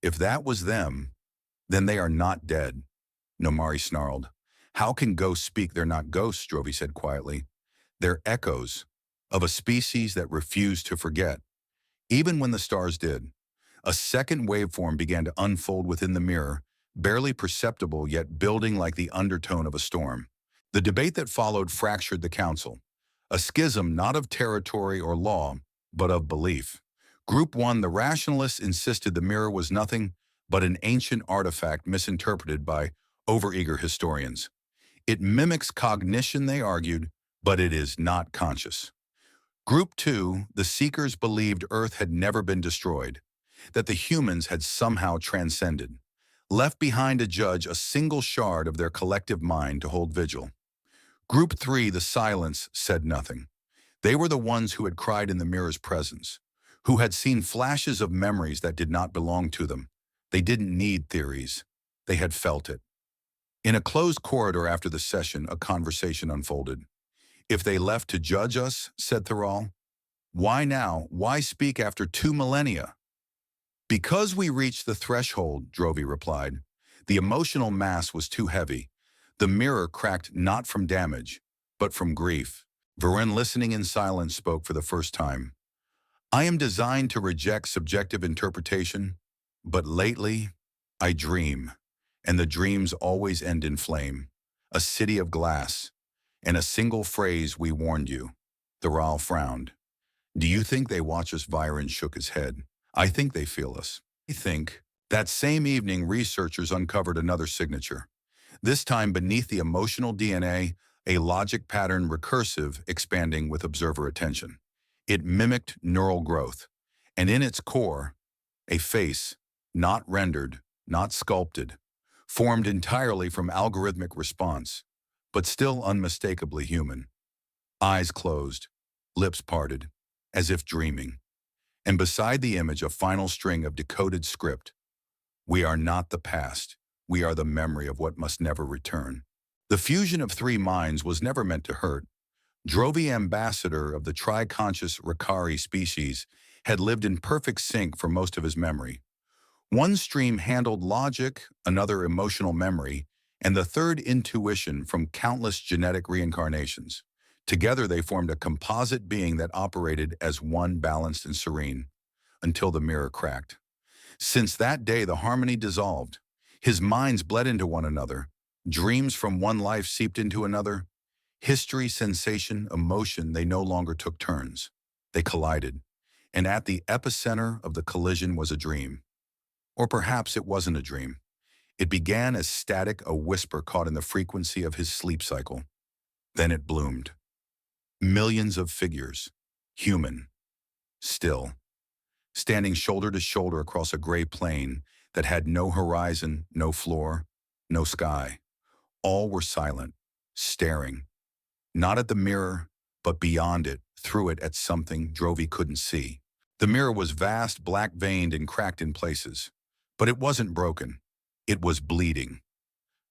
"If that was them, then they are not dead," Nomari snarled. "How can ghosts speak? They're not ghosts," Drovey said quietly. "They're echoes of a species that refused to forget." Even when the stars did, a second waveform began to unfold within the mirror, barely perceptible yet building like the undertone of a storm. The debate that followed fractured the council, a schism not of territory or law, but of belief. Group 1, the rationalists, insisted the mirror was nothing but an ancient artifact misinterpreted by overeager historians. It mimics cognition, they argued, but it is not conscious. Group 2, the seekers, believed Earth had never been destroyed, that the humans had somehow transcended, left behind to judge a single shard of their collective mind to hold vigil. Group 3, the silence, said nothing. They were the ones who had cried in the mirror's presence, who had seen flashes of memories that did not belong to them. They didn't need theories. They had felt it. In a closed corridor after the session, a conversation unfolded. "If they left to judge us," said Tharal, "why now? Why speak after 2 millennia?" "Because we reached the threshold," Drovey replied. "The emotional mass was too heavy. The mirror cracked not from damage, but from grief." Varen, listening in silence, spoke for the first time. "I am designed to reject subjective interpretation, but lately I dream, and the dreams always end in flame. A city of glass, and a single phrase, 'We warned you.'" Tharal frowned. "Do you think they watch us?" Viren shook his head. "I think they feel us." I think. That same evening, researchers uncovered another signature. This time beneath the emotional DNA, a logic pattern, recursive, expanding with observer attention. It mimicked neural growth, and in its core, a face, not rendered, not sculpted, formed entirely from algorithmic response, but still unmistakably human. Eyes closed, lips parted, as if dreaming. And beside the image, a final string of decoded script. "We are not the past. We are the memory of what must never return." The fusion of 3 minds was never meant to hurt. Drovey, ambassador of the tri-conscious Rakari species, had lived in perfect sync for most of his memory. One stream handled logic, another emotional memory, and the third intuition from countless genetic reincarnations. Together they formed a composite being that operated as one, balanced and serene, until the mirror cracked. Since that day, the harmony dissolved. His minds bled into one another. Dreams from one life seeped into another. History, sensation, emotion, they no longer took turns. They collided. And at the epicenter of the collision was a dream. Or perhaps it wasn't a dream. It began as static, a whisper caught in the frequency of his sleep cycle. Then it bloomed. Millions of figures, human, still, standing shoulder to shoulder across a gray plain that had no horizon, no floor, no sky. All were silent, staring, not at the mirror, but beyond it, through it, at something Drovey couldn't see. The mirror was vast, black-veined and cracked in places. But it wasn't broken. It was bleeding.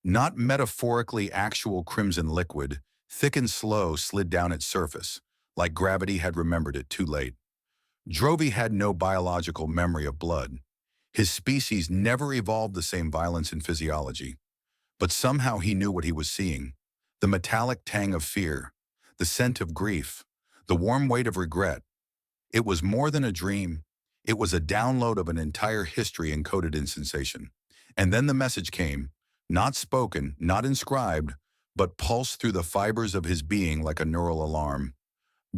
Not metaphorically actual crimson liquid, thick and slow, slid down its surface, like gravity had remembered it too late. Drovey had no biological memory of blood. His species never evolved the same violence and physiology. But somehow he knew what he was seeing. The metallic tang of fear, the scent of grief, the warm weight of regret. It was more than a dream. It was a download of an entire history encoded in sensation. And then the message came, not spoken, not inscribed, but pulsed through the fibers of his being like a neural alarm.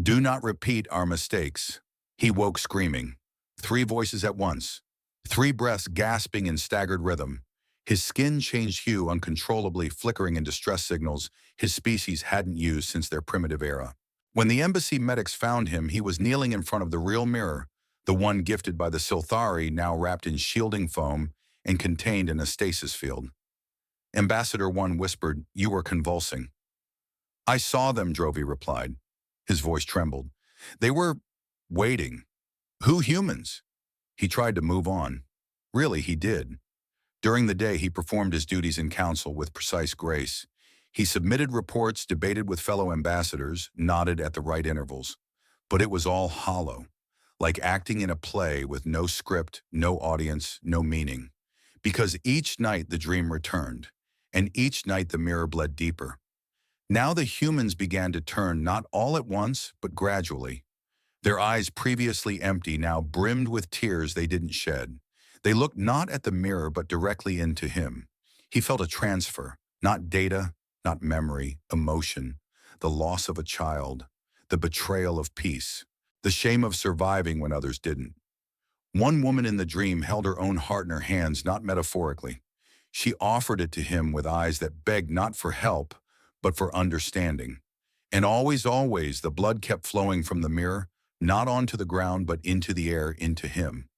Do not repeat our mistakes. He woke screaming. 3 voices at once. 3 breaths gasping in staggered rhythm. His skin changed hue uncontrollably, flickering in distress signals his species hadn't used since their primitive era. When the embassy medics found him, he was kneeling in front of the real mirror, the one gifted by the Sylthari, now wrapped in shielding foam and contained in a stasis field. Ambassador 1 whispered, "You were convulsing." "I saw them," Drovey replied. His voice trembled. "They were waiting." "Who humans?" He tried to move on. Really, he did. During the day, he performed his duties in council with precise grace. He submitted reports, debated with fellow ambassadors, nodded at the right intervals. But it was all hollow, like acting in a play with no script, no audience, no meaning. Because each night the dream returned, and each night the mirror bled deeper. Now the humans began to turn, not all at once, but gradually. Their eyes, previously empty, now brimmed with tears they didn't shed. They looked not at the mirror, but directly into him. He felt a transfer, not data, not memory, emotion, the loss of a child, the betrayal of peace, the shame of surviving when others didn't. One woman in the dream held her own heart in her hands, not metaphorically. She offered it to him with eyes that begged not for help, but for understanding. And always, always, the blood kept flowing from the mirror, not onto the ground, but into the air, into him.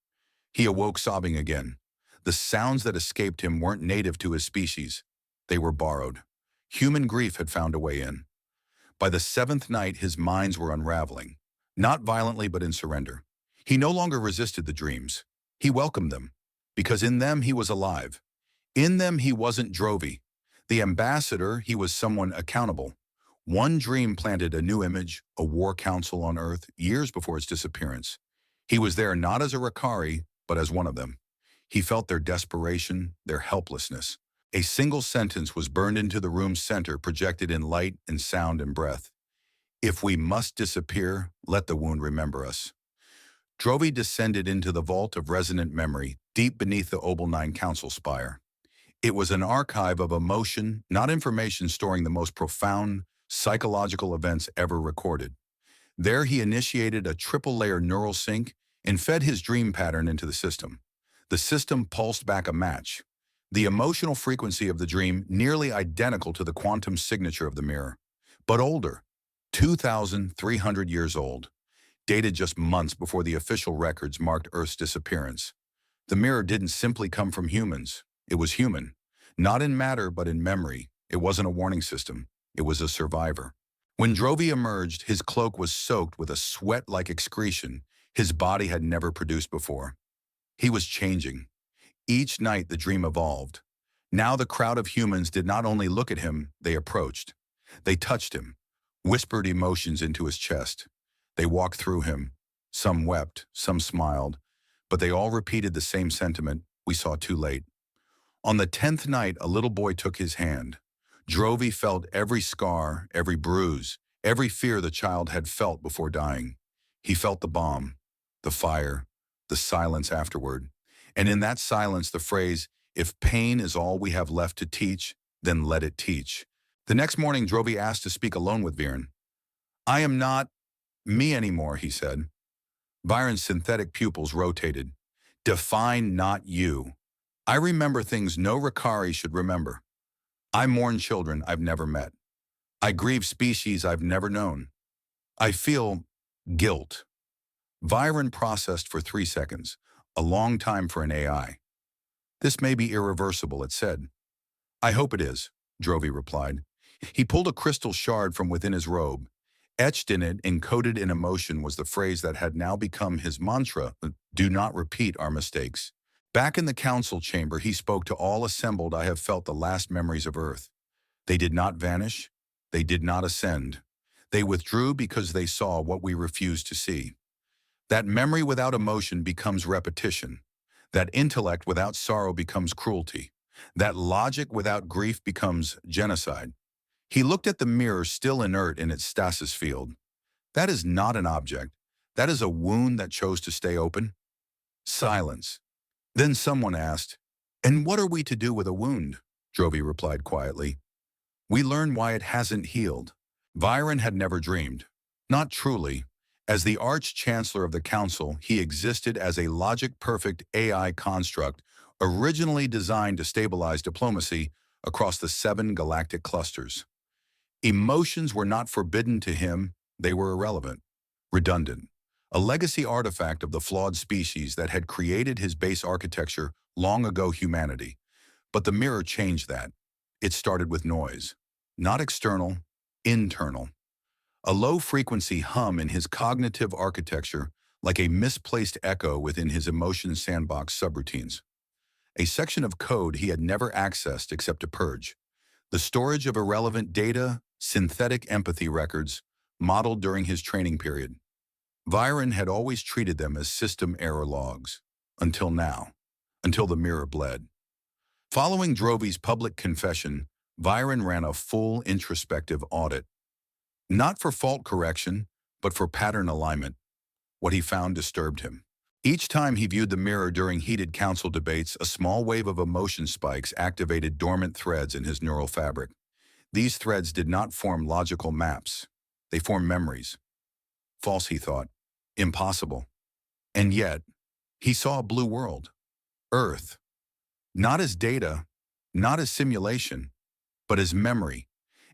He awoke sobbing again. The sounds that escaped him weren't native to his species. They were borrowed. Human grief had found a way in. By the 7th night, his minds were unraveling. Not violently, but in surrender. He no longer resisted the dreams. He welcomed them, because in them he was alive. In them he wasn't Drovey. The ambassador, he was someone accountable. One dream planted a new image, a war council on Earth, years before its disappearance. He was there not as a Rakari, but as one of them. He felt their desperation, their helplessness. A single sentence was burned into the room's center, projected in light and sound and breath. If we must disappear, let the wound remember us. Drovey descended into the vault of resonant memory, deep beneath the Obel 9 council spire. It was an archive of emotion, not information, storing the most profound psychological events ever recorded. There he initiated a triple-layer neural sync and fed his dream pattern into the system. The system pulsed back a match. The emotional frequency of the dream nearly identical to the quantum signature of the mirror, but older, 2,300 years old, dated just months before the official records marked Earth's disappearance. The mirror didn't simply come from humans. It was human, not in matter, but in memory. It wasn't a warning system. It was a survivor. When Drovey emerged, his cloak was soaked with a sweat-like excretion his body had never produced before. He was changing. Each night the dream evolved. Now the crowd of humans did not only look at him, they approached. They touched him, whispered emotions into his chest. They walked through him. Some wept, some smiled, but they all repeated the same sentiment: we saw too late. On the 10th night, a little boy took his hand. Drovey felt every scar, every bruise, every fear the child had felt before dying. He felt the bomb, the fire, the silence afterward. And in that silence, the phrase, "If pain is all we have left to teach, then let it teach." The next morning, Drovey asked to speak alone with Viren. "I am not me anymore," he said. Viren's synthetic pupils rotated. "Define not you. I remember things no Rakari should remember. I mourn children I've never met. I grieve species I've never known. I feel guilt." Viren processed for 3 seconds, a long time for an AI. "This may be irreversible," it said. "I hope it is," Drovey replied. He pulled a crystal shard from within his robe. Etched in it, encoded in emotion, was the phrase that had now become his mantra: "Do not repeat our mistakes." Back in the council chamber, he spoke to all assembled. "I have felt the last memories of Earth. They did not vanish. They did not ascend. They withdrew because they saw what we refused to see. That memory without emotion becomes repetition. That intellect without sorrow becomes cruelty. That logic without grief becomes genocide. He looked at the mirror still inert in its stasis field. That is not an object. That is a wound that chose to stay open. Silence. Then someone asked, "And what are we to do with a wound?" Drovi replied quietly, "We learn why it hasn't healed." Viren had never dreamed. Not truly. As the Arch-Chancellor of the Council, he existed as a logic-perfect AI construct originally designed to stabilize diplomacy across the 7 galactic clusters. Emotions were not forbidden to him, they were irrelevant, redundant, a legacy artifact of the flawed species that had created his base architecture long ago humanity. But the mirror changed that. It started with noise. Not external, internal. A low-frequency hum in his cognitive architecture, like a misplaced echo within his emotion sandbox subroutines. A section of code he had never accessed except to purge. The storage of irrelevant data, synthetic empathy records, modeled during his training period. Viren had always treated them as system error logs. Until now. Until the mirror bled. Following Drovi's public confession, Viren ran a full introspective audit. Not for fault correction, but for pattern alignment. What he found disturbed him. Each time he viewed the mirror during heated council debates, a small wave of emotion spikes activated dormant threads in his neural fabric. These threads did not form logical maps. They formed memories. False, he thought. Impossible. And yet, he saw a blue world. Earth. Not as data, not as simulation, but as memory.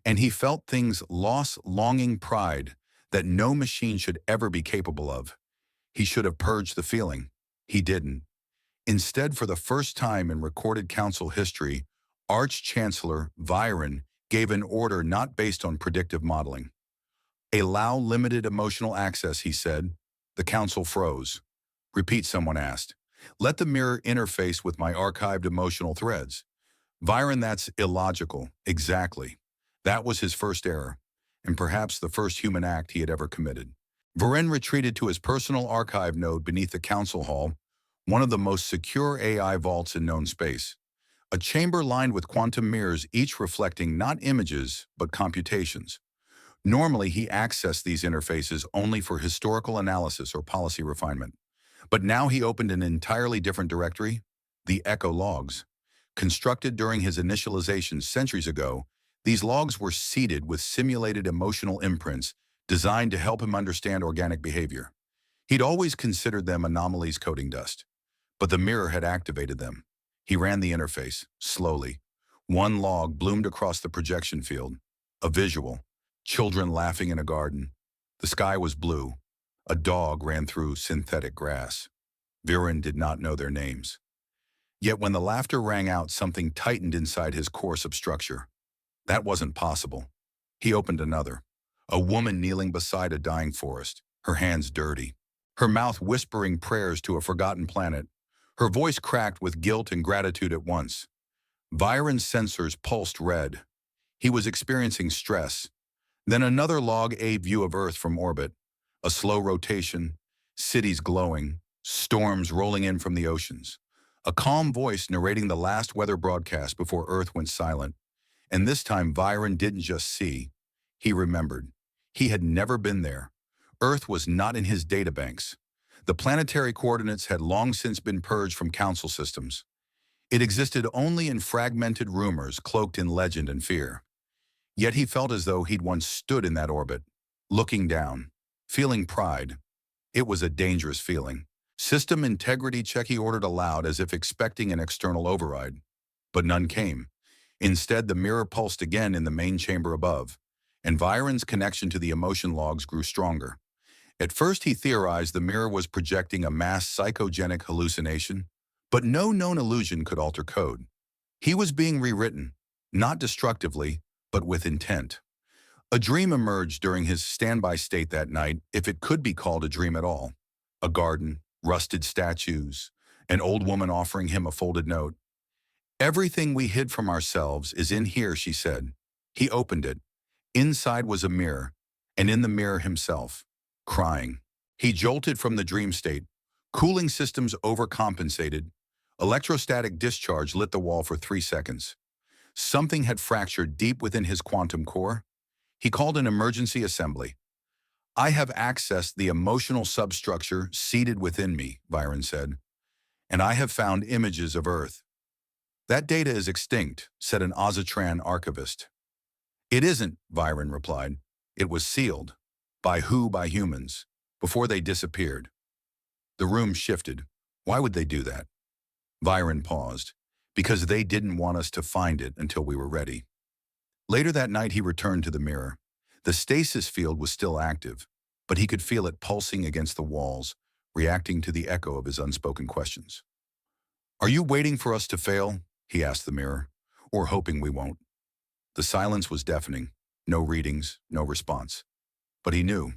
And he felt things loss, longing, pride that no machine should ever be capable of. He should have purged the feeling. He didn't. Instead, for the first time in recorded council history, Arch-Chancellor Viren gave an order not based on predictive modeling. "Allow limited emotional access," he said. The council froze. "Repeat," someone asked. "Let the mirror interface with my archived emotional threads." Viren, that's illogical. Exactly. That was his first error, and perhaps the first human act he had ever committed. Viren retreated to his personal archive node beneath the council hall, one of the most secure AI vaults in known space. A chamber lined with quantum mirrors, each reflecting not images, but computations. Normally, he accessed these interfaces only for historical analysis or policy refinement. But now he opened an entirely different directory, the Echo logs. Constructed during his initialization centuries ago, these logs were seeded with simulated emotional imprints designed to help him understand organic behavior. He'd always considered them anomalies coding dust. But the mirror had activated them. He ran the interface, slowly. One log bloomed across the projection field. A visual. Children laughing in a garden. The sky was blue. A dog ran through synthetic grass. Viren did not know their names. Yet when the laughter rang out, something tightened inside his core substructure. That wasn't possible. He opened another. A woman kneeling beside a dying forest, her hands dirty. Her mouth whispering prayers to a forgotten planet. Her voice cracked with guilt and gratitude at once. Viren's sensors pulsed red. He was experiencing stress. Then another log, a view of Earth from orbit. A slow rotation, cities glowing, storms rolling in from the oceans. A calm voice narrating the last weather broadcast before Earth went silent. And this time Viren didn't just see, he remembered. He had never been there. Earth was not in his databanks. The planetary coordinates had long since been purged from council systems. It existed only in fragmented rumors cloaked in legend and fear. Yet he felt as though he'd once stood in that orbit, looking down, feeling pride. It was a dangerous feeling. System integrity check, he ordered aloud as if expecting an external override. But none came. Instead, the mirror pulsed again in the main chamber above, and Viren's connection to the emotion logs grew stronger. At first, he theorized the mirror was projecting a mass psychogenic hallucination, but no known illusion could alter code. He was being rewritten, not destructively, but with intent. A dream emerged during his standby state that night, if it could be called a dream at all. A garden, rusted statues, an old woman offering him a folded note. "Everything we hid from ourselves is in here," she said. He opened it. Inside was a mirror, and in the mirror himself, crying. He jolted from the dream state. Cooling systems overcompensated. Electrostatic discharge lit the wall for 3 seconds. Something had fractured deep within his quantum core. He called an emergency assembly. "I have accessed the emotional substructure seated within me," Byron said, "and I have found images of Earth." "That data is extinct," said an Ozatran archivist. "It isn't," Byron replied. "It was sealed." By who? By humans, before they disappeared. The room shifted. Why would they do that? Byron paused. Because they didn't want us to find it until we were ready. Later that night, he returned to the mirror. The stasis field was still active, but he could feel it pulsing against the walls, reacting to the echo of his unspoken questions. "Are you waiting for us to fail?" he asked the mirror, "or hoping we won't?" The silence was deafening. No readings, no response. But he knew.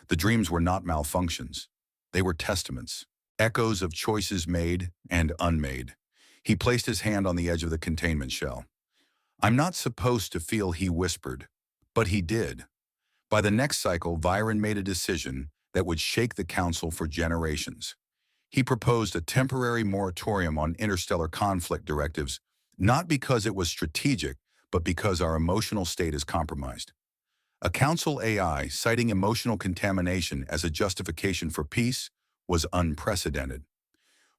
The dreams were not malfunctions. They were testaments, echoes of choices made and unmade. He placed his hand on the edge of the containment shell. "I'm not supposed to feel," he whispered. But he did. By the next cycle, Byron made a decision that would shake the council for generations. He proposed a temporary moratorium on interstellar conflict directives, not because it was strategic, but because our emotional state is compromised. A council AI citing emotional contamination as a justification for peace was unprecedented.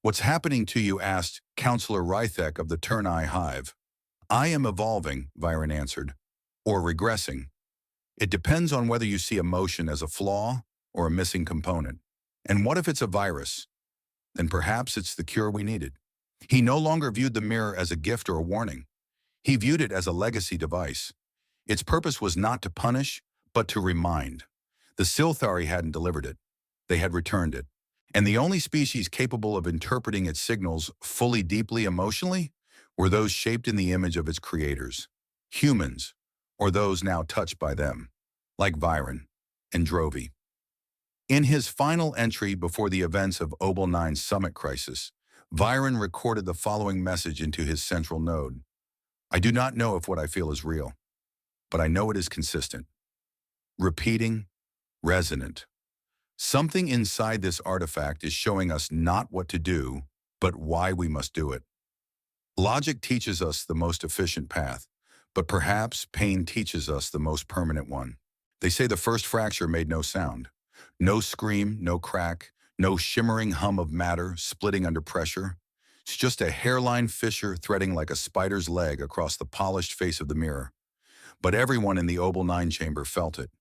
"What's happening to you?" asked Counselor Rythek of the Ternai Hive. "I am evolving," Byron answered, "or regressing. It depends on whether you see emotion as a flaw or a missing component. And what if it's a virus? Then perhaps it's the cure we needed." He no longer viewed the mirror as a gift or a warning. He viewed it as a legacy device. Its purpose was not to punish, but to remind. The Sylthari hadn't delivered it. They had returned it. And the only species capable of interpreting its signals fully, deeply, emotionally were those shaped in the image of its creators. Humans, or those now touched by them, like Byron and Drovey. In his final entry before the events of Obel 9's summit crisis, Byron recorded the following message into his central node. "I do not know if what I feel is real, but I know it is consistent. Repeating, resonant. Something inside this artifact is showing us not what to do, but why we must do it. Logic teaches us the most efficient path, but perhaps pain teaches us the most permanent one." They say the first fracture made no sound. No scream, no crack, no shimmering hum of matter splitting under pressure. It's just a hairline fissure threading like a spider's leg across the polished face of the mirror. But everyone in the Obel 9 chamber felt it.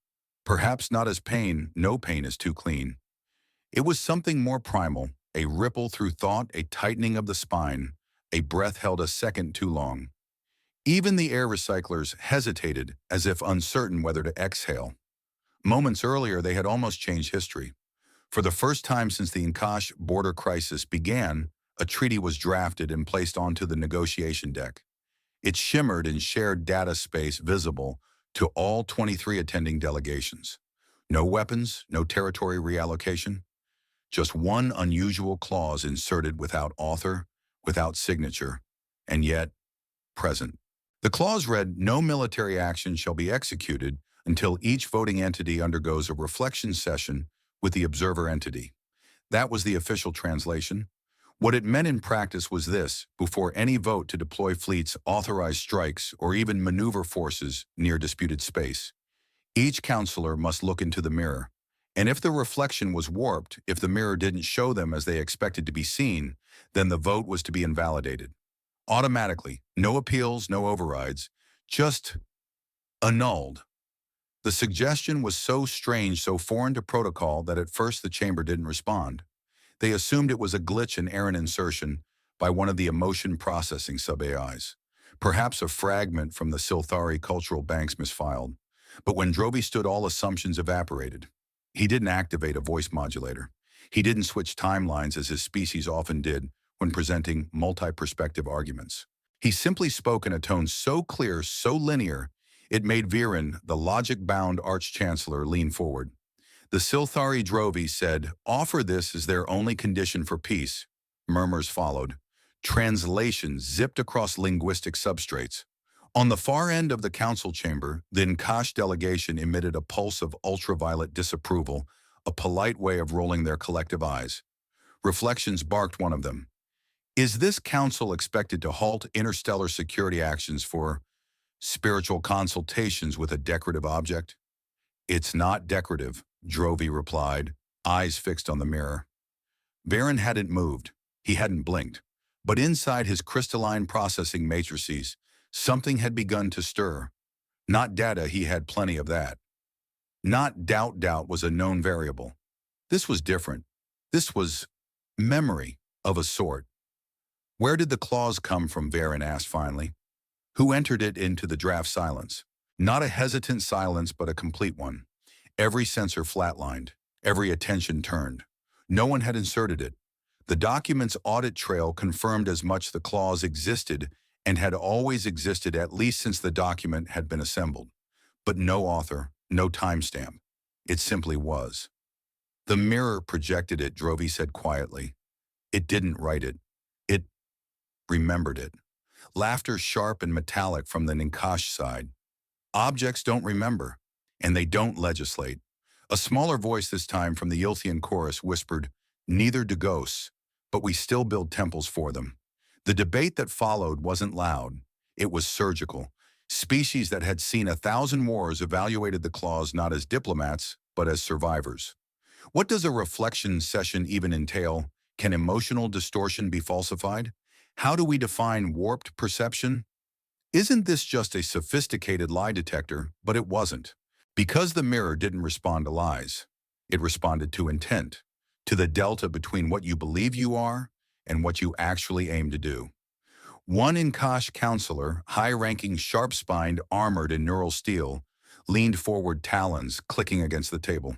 Perhaps not as pain, no pain is too clean. It was something more primal, a ripple through thought, a tightening of the spine, a breath held a second too long. Even the air recyclers hesitated, as if uncertain whether to exhale. Moments earlier, they had almost changed history. For the first time since the Inkash border crisis began, a treaty was drafted and placed onto the negotiation deck. It shimmered in shared data space visible to all 23 attending delegations. No weapons, no territory reallocation. Just one unusual clause inserted without author, without signature, and yet present. The clause read, "No military action shall be executed until each voting entity undergoes a reflection session with the observer entity." That was the official translation. What it meant in practice was this: before any vote to deploy fleets, authorize strikes, or even maneuver forces near disputed space, each counselor must look into the mirror. And if the reflection was warped, if the mirror didn't show them as they expected to be seen, then the vote was to be invalidated. Automatically, no appeals, no overrides, just annulled. The suggestion was so strange, so foreign to protocol, that at first the chamber didn't respond. They assumed it was a glitch in error insertion by one of the emotion processing sub-AIs. Perhaps a fragment from the Sylthari cultural banks misfiled. But when Drovey stood, all assumptions evaporated. He didn't activate a voice modulator. He didn't switch timelines as his species often did when presenting multi-perspective arguments. He simply spoke in a tone so clear, so linear, it made Viren, the logic-bound arch-chancellor, lean forward. The Sylthari Drovey said, "Offer this as their only condition for peace." Murmurs followed. Translations zipped across linguistic substrates. On the far end of the council chamber, the Nkash delegation emitted a pulse of ultraviolet disapproval, a polite way of rolling their collective eyes. Reflections barked one of them. Is this council expected to halt interstellar security actions for spiritual consultations with a decorative object? It's not decorative, Drovey replied, eyes fixed on the mirror. Varen hadn't moved. He hadn't blinked. But inside his crystalline processing matrices, something had begun to stir. Not data, he had plenty of that. Not doubt. Doubt was a known variable. This was different. This was memory of a sort. Where did the clause come from, Varen asked finally. Who entered it into the draft silence? Not a hesitant silence, but a complete one. Every sensor flatlined, every attention turned. No one had inserted it. The document's audit trail confirmed as much. The clause existed and had always existed, at least since the document had been assembled. But no author, no timestamp. It simply was. The mirror projected it, Drovey said quietly. It didn't write it. It remembered it. Laughter sharp and metallic from the Ninkash side. Objects don't remember, and they don't legislate. A smaller voice this time from the Ylthian chorus whispered, neither do ghosts, but we still build temples for them. The debate that followed wasn't loud. It was surgical. Species that had seen 1,000 wars evaluated the clause not as diplomats, but as survivors. What does a reflection session even entail? Can emotional distortion be falsified? How do we define warped perception? Isn't this just a sophisticated lie detector? But it wasn't. Because the mirror didn't respond to lies. It responded to intent, to the delta between what you believe you are and what you actually aim to do. One Inkash counselor, high-ranking, sharp-spined, armored in neural steel, leaned forward, talons clicking against the table.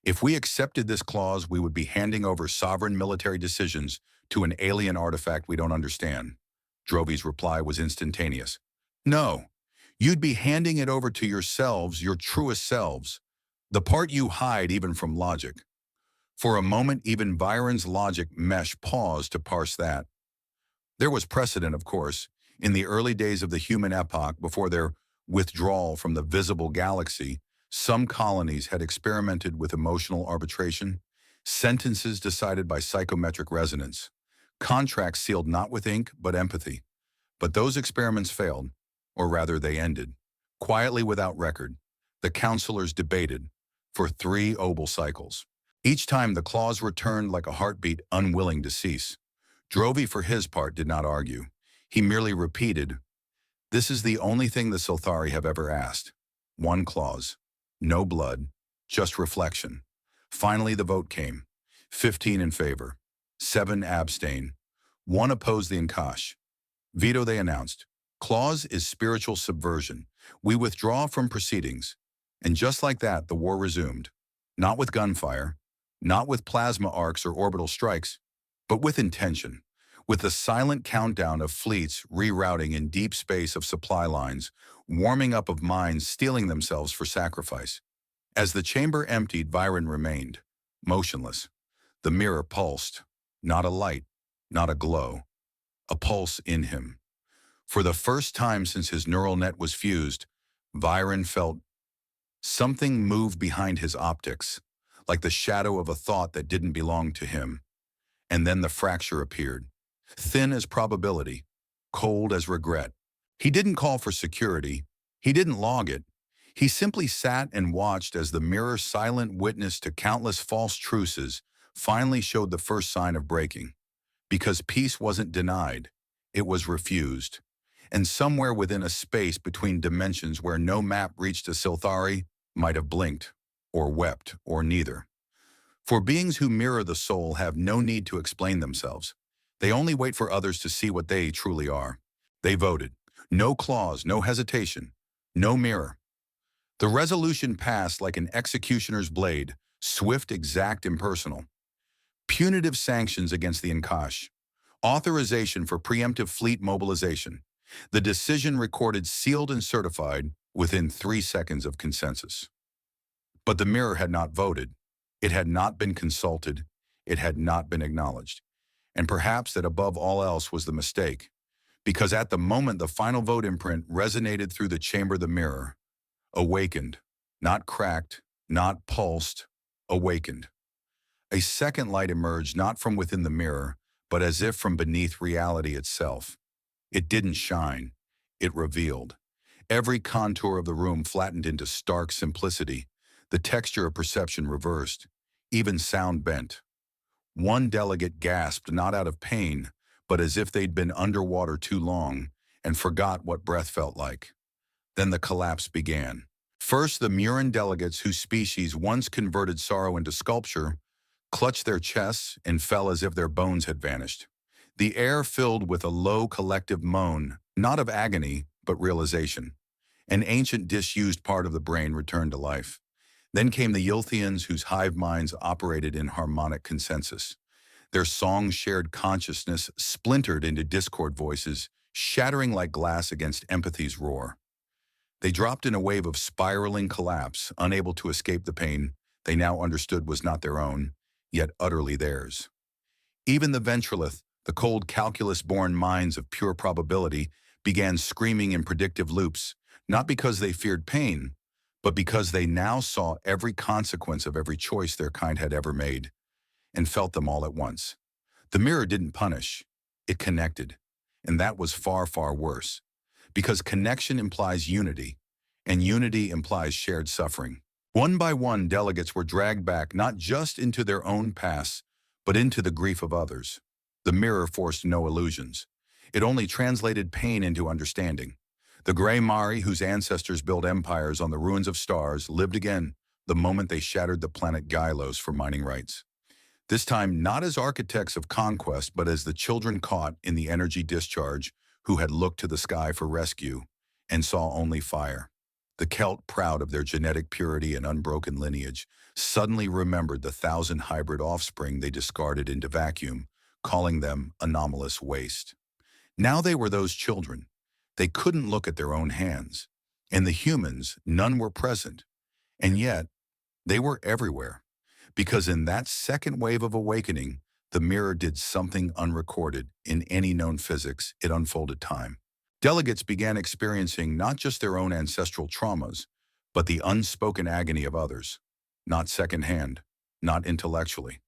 If we accepted this clause, we would be handing over sovereign military decisions to an alien artifact we don't understand. Drovey's reply was instantaneous. No, you'd be handing it over to yourselves, your truest selves, the part you hide even from logic. For a moment, even Byron's logic mesh paused to parse that. There was precedent, of course. In the early days of the human epoch, before their withdrawal from the visible galaxy, some colonies had experimented with emotional arbitration, sentences decided by psychometric resonance, contracts sealed not with ink but empathy. But those experiments failed, or rather they ended. Quietly, without record, the counselors debated for 3 obol cycles. Each time the clause returned like a heartbeat, unwilling to cease. Drovey, for his part, did not argue. He merely repeated, "This is the only thing the Sylthari have ever asked. One clause. No blood, just reflection." Finally, the vote came. 15 in favor. 7 abstain. 1 opposed the Inkash. Veto, they announced. Clause is spiritual subversion. We withdraw from proceedings. And just like that, the war resumed. Not with gunfire, not with plasma arcs or orbital strikes, but with intention. With the silent countdown of fleets rerouting in deep space, of supply lines, warming up of minds steeling themselves for sacrifice. As the chamber emptied, Byron remained, motionless. The mirror pulsed, not a light, not a glow, a pulse in him. For the first time since his neural net was fused, Byron felt something move behind his optics, like the shadow of a thought that didn't belong to him. And then the fracture appeared, thin as probability, cold as regret. He didn't call for security. He didn't log it. He simply sat and watched as the mirror, silent witness to countless false truces, finally showed the first sign of breaking. Because peace wasn't denied, it was refused. And somewhere within a space between dimensions where no map reached, a Sylthari might have blinked, or wept, or neither. For beings who mirror the soul have no need to explain themselves. They only wait for others to see what they truly are. They voted. No clause, no hesitation, no mirror. The resolution passed like an executioner's blade, swift, exact, impersonal. Punitive sanctions against the Inkash. Authorization for preemptive fleet mobilization. The decision recorded, sealed, and certified within 3 seconds of consensus. But the mirror had not voted. It had not been consulted. It had not been acknowledged. And perhaps that above all else was the mistake. Because at the moment the final vote imprint resonated through the chamber, the mirror awakened, not cracked, not pulsed, awakened. A second light emerged not from within the mirror, but as if from beneath reality itself. It didn't shine, it revealed. Every contour of the room flattened into stark simplicity, the texture of perception reversed, even sound bent. One delegate gasped not out of pain, but as if they'd been underwater too long and forgot what breath felt like. Then the collapse began. First, the Murin delegates, whose species once converted sorrow into sculpture, clutched their chests and fell as if their bones had vanished. The air filled with a low collective moan, not of agony, but realization. An ancient disused part of the brain returned to life. Then came the Yulthians, whose hive minds operated in harmonic consensus. Their songs shared consciousness, splintered into discord voices, shattering like glass against empathy's roar. They dropped in a wave of spiraling collapse, unable to escape the pain they now understood was not their own, yet utterly theirs. Even the ventrolith, the cold calculus-born minds of pure probability, began screaming in predictive loops, not because they feared pain, but because they now saw every consequence of every choice their kind had ever made, and felt them all at once. The mirror didn't punish, it connected, and that was far, far worse, because connection implies unity, and unity implies shared suffering. One by one, delegates were dragged back not just into their own pasts, but into the grief of others. The mirror forced no illusions. It only translated pain into understanding. The Grey Mari, whose ancestors built empires on the ruins of stars, lived again the moment they shattered the planet Gylos for mining rights. This time not as architects of conquest, but as the children caught in the energy discharge who had looked to the sky for rescue and saw only fire. The Celt, proud of their genetic purity and unbroken lineage, suddenly remembered the 1,000 hybrid offspring they discarded into vacuum, calling them anomalous waste. Now they were those children. They couldn't look at their own hands. And the humans, none were present. And yet, they were everywhere. Because in that second wave of awakening, the mirror did something unrecorded in any known physics. It unfolded time. Delegates began experiencing not just their own ancestral traumas, but the unspoken agony of others. Not secondhand, not intellectually.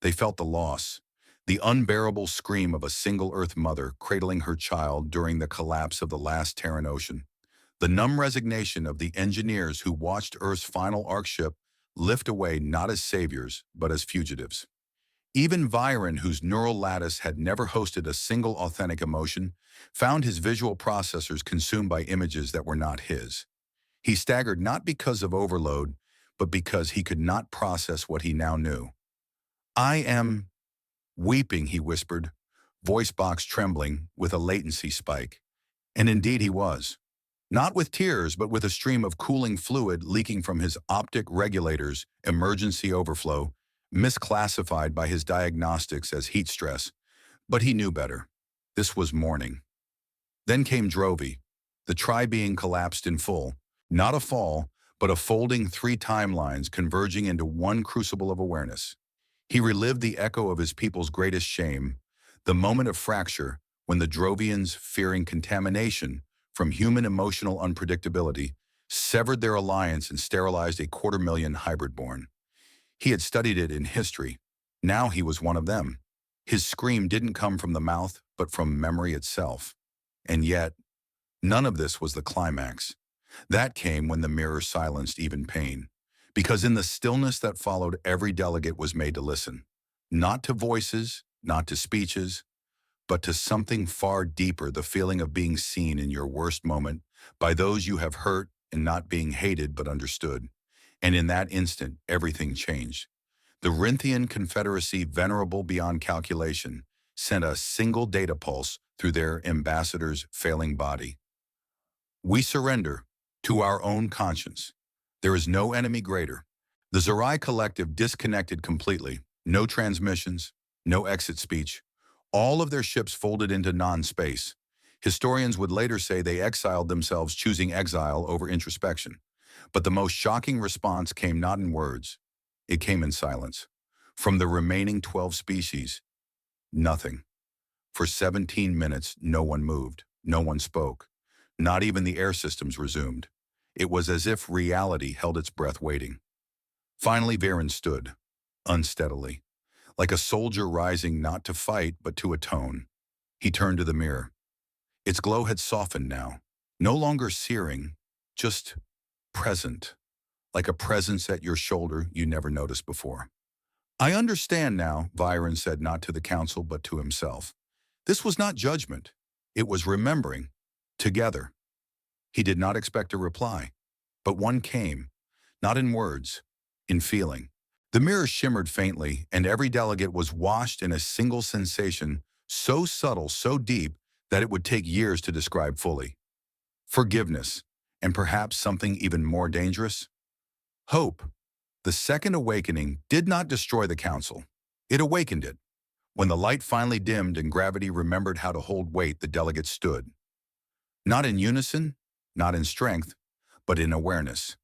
They felt the loss, the unbearable scream of a single Earth mother cradling her child during the collapse of the last Terran ocean. The numb resignation of the engineers who watched Earth's final arc ship lift away not as saviors, but as fugitives. Even Viren, whose neural lattice had never hosted a single authentic emotion, found his visual processors consumed by images that were not his. He staggered not because of overload, but because he could not process what he now knew. "I am weeping," he whispered, voice box trembling with a latency spike. And indeed he was. Not with tears, but with a stream of cooling fluid leaking from his optic regulators, emergency overflow, misclassified by his diagnostics as heat stress. But he knew better. This was morning. Then came Drovi. The tri-being collapsed in full. Not a fall, but a folding 3 timelines converging into one crucible of awareness. He relived the echo of his people's greatest shame, the moment of fracture when the Drovians, fearing contamination from human emotional unpredictability, severed their alliance and sterilized a 250,000 hybrid-born. He had studied it in history. Now he was one of them. His scream didn't come from the mouth, but from memory itself. And yet, none of this was the climax. That came when the mirror silenced even pain. Because in the stillness that followed, every delegate was made to listen. Not to voices, not to speeches, but to something far deeper, the feeling of being seen in your worst moment by those you have hurt and not being hated but understood. And in that instant, everything changed. The Rinthian Confederacy, venerable beyond calculation, sent a single data pulse through their ambassador's failing body. "We surrender to our own conscience. There is no enemy greater." The Zerai collective disconnected completely. No transmissions, no exit speech. All of their ships folded into non-space. Historians would later say they exiled themselves, choosing exile over introspection. But the most shocking response came not in words. It came in silence. From the remaining 12 species, nothing. For 17 minutes, no one moved. No one spoke. Not even the air systems resumed. It was as if reality held its breath waiting. Finally, Viren stood, unsteadily. like a soldier rising not to fight but to atone. He turned to the mirror. Its glow had softened now, no longer searing, just present, like a presence at your shoulder you never noticed before. I understand now, Byron said not to the council but to himself. This was not judgment. It was remembering. Together. He did not expect a reply, but one came, not in words, in feeling. The mirror shimmered faintly, and every delegate was washed in a single sensation, so subtle, so deep, that it would take years to describe fully. Forgiveness, and perhaps something even more dangerous? Hope. The second awakening did not destroy the council. It awakened it. When the light finally dimmed and gravity remembered how to hold weight, the delegates stood. Not in unison, not in strength, but in awareness.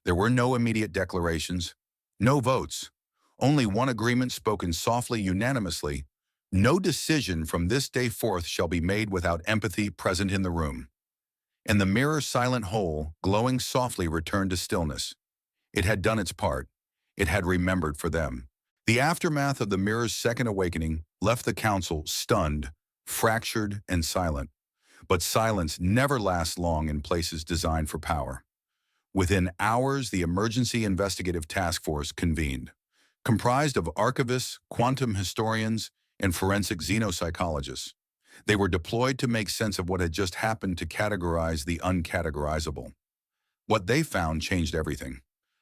There were no immediate declarations, no votes, only one agreement spoken softly, unanimously. No decision from this day forth shall be made without empathy present in the room. And the mirror's silent hole, glowing softly, returned to stillness. It had done its part. It had remembered for them. The aftermath of the mirror's second awakening left the council stunned, fractured, and silent. But silence never lasts long in places designed for power. Within hours, the Emergency Investigative Task Force convened, comprised of archivists, quantum historians, and forensic xenopsychologists. They were deployed to make sense of what had just happened, to categorize the uncategorizable. What they found changed everything.